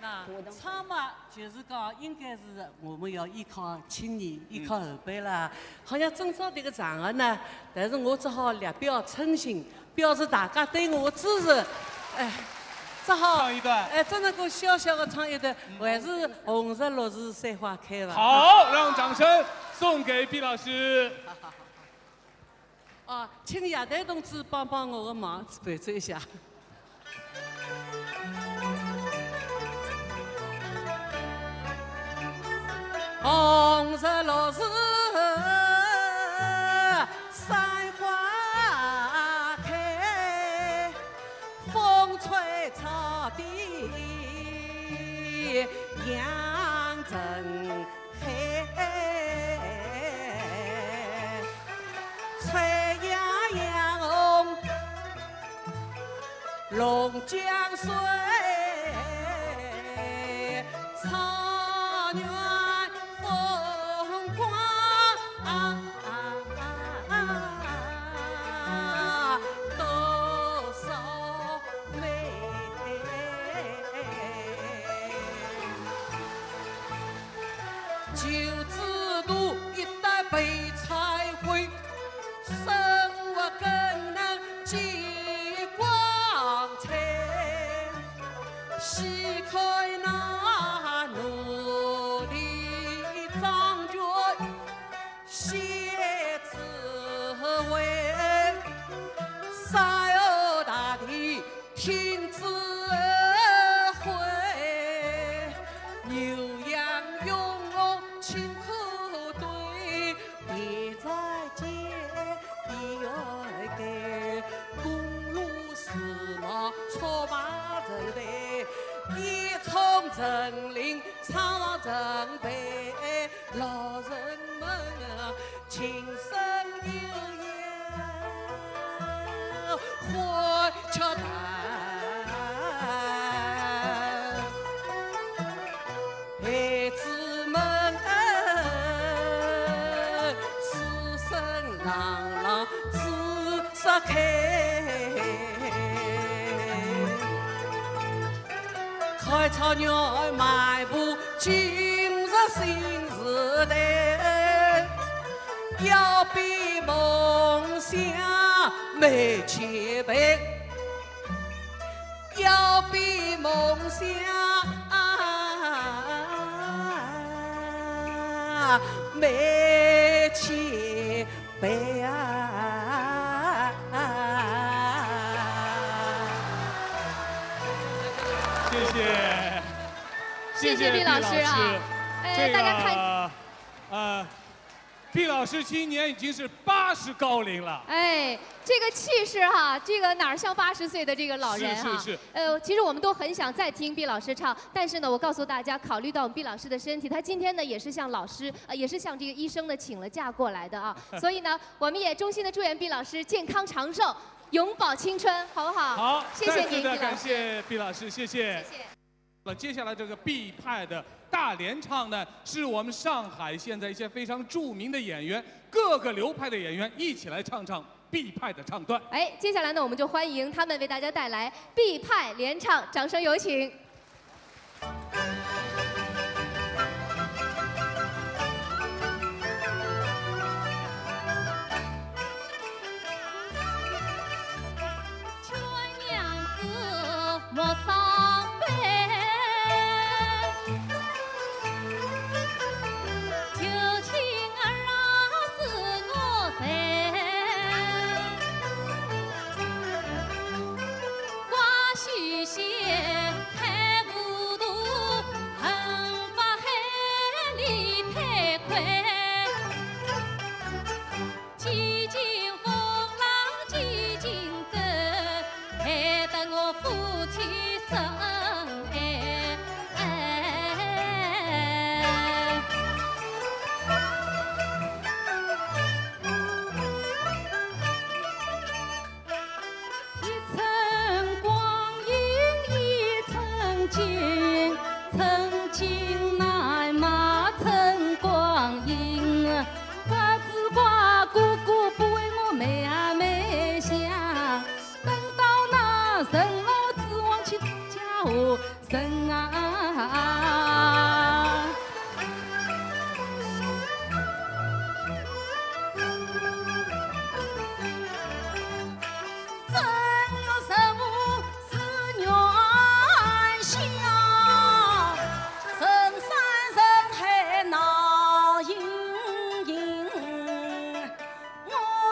那唱嘛，就是讲应该是我们要依靠青年，依靠后辈啦。好像正少这个场合呢，但是我只好略表寸心，表示大家对我的支持。哎，只好唱一段。哎，只能够小小的唱一段，还是红日落日山花开吧。好，让掌声送给毕老师。啊，请亚代同志帮我的忙，伴奏一下。 红日落日山花开，风吹草低扬尘海，翠阳阳龙江水，草原。 九子渡一代被彩绘，生活更能见光彩。掀开那奴隶张觉写字为，三欧大地听指挥，牛羊勇。 辛苦对，别再见，别给公路是那错把人队，一冲阵令，唱上阵备，老人们啊，情深悠悠，欢笑谈。 孩子们，四声朗朗字色开，开草鸟迈步进入新时代，要比梦想没前辈，要比梦想。 没前辈啊！谢谢毕老师啊！这大家个毕老师今年已经是80高龄了。哎，这个气势哈，这个哪儿像80岁的这个老人哈？是。其实我们都很想再听毕老师唱，但是呢，我告诉大家，考虑到我们毕老师的身体，他今天呢也是向老师，也是向这个医生呢请了假过来的啊。所以呢，我们也衷心的祝愿毕老师健康长寿，永葆青春，好不好？好，谢谢您，毕老师。感谢毕老师，谢谢。谢谢。那接下来这个毕派的大联唱呢，是我们上海现在一些非常著名的演员，各个流派的演员一起来唱毕派的唱段。哎，接下来呢，我们就欢迎他们为大家带来毕派联唱，掌声有请。莫伤悲。旧情儿啊，是我谁？挂须线，太糊涂，恨把海里太快。几经风浪几经舟，害得我夫妻生爱。一寸光阴一寸金，曾经难码寸光阴。瓜子瓜姑姑不为我美啊美香，等到那人老子忘记家务人啊。真实无是愿想，人山人海闹盈盈，我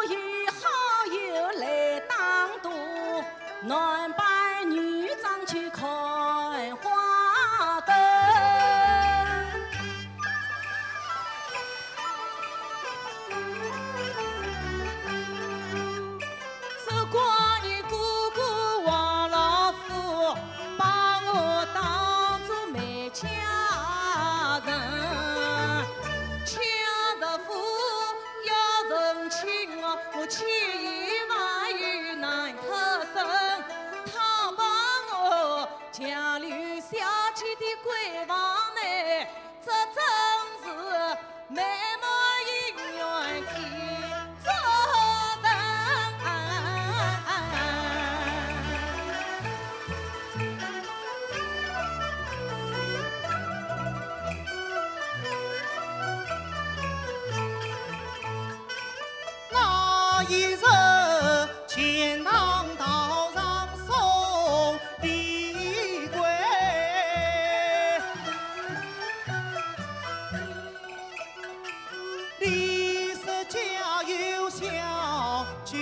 与好友来当渡，男扮女装去看花灯。这光阴姑姑王老夫，把我当作美佳人，强人妇要人情啊，我千言万语难特身，他把我家里小气的闺房内，这真是美满姻缘天作人。那一日钱塘道上送李逵，李氏家有小九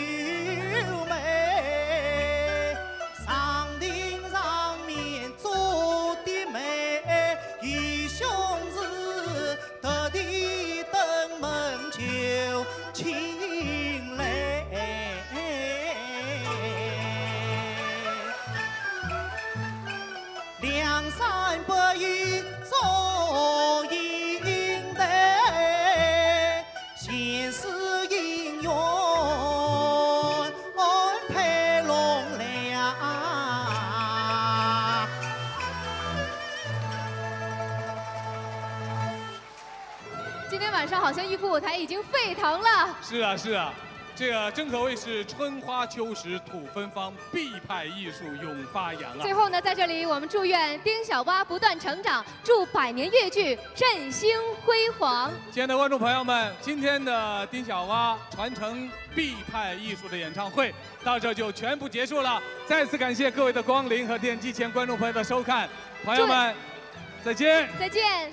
妹，上庭上面做的媒，义兄是特地登门求亲来。梁山伯与祝英台，前世姻缘配龙梁。今天晚上好像艺术舞台已经沸腾了。是啊是啊，这个真可谓是春花秋实吐芬芳，必派艺术永发扬啊！最后呢，在这里我们祝愿丁小蛙不断成长，祝百年越剧振兴辉煌。亲爱的观众朋友们，今天的丁小蛙传承必派艺术的演唱会到这就全部结束了。再次感谢各位的光临和电视机前观众朋友的收看，朋友们，再见。再见。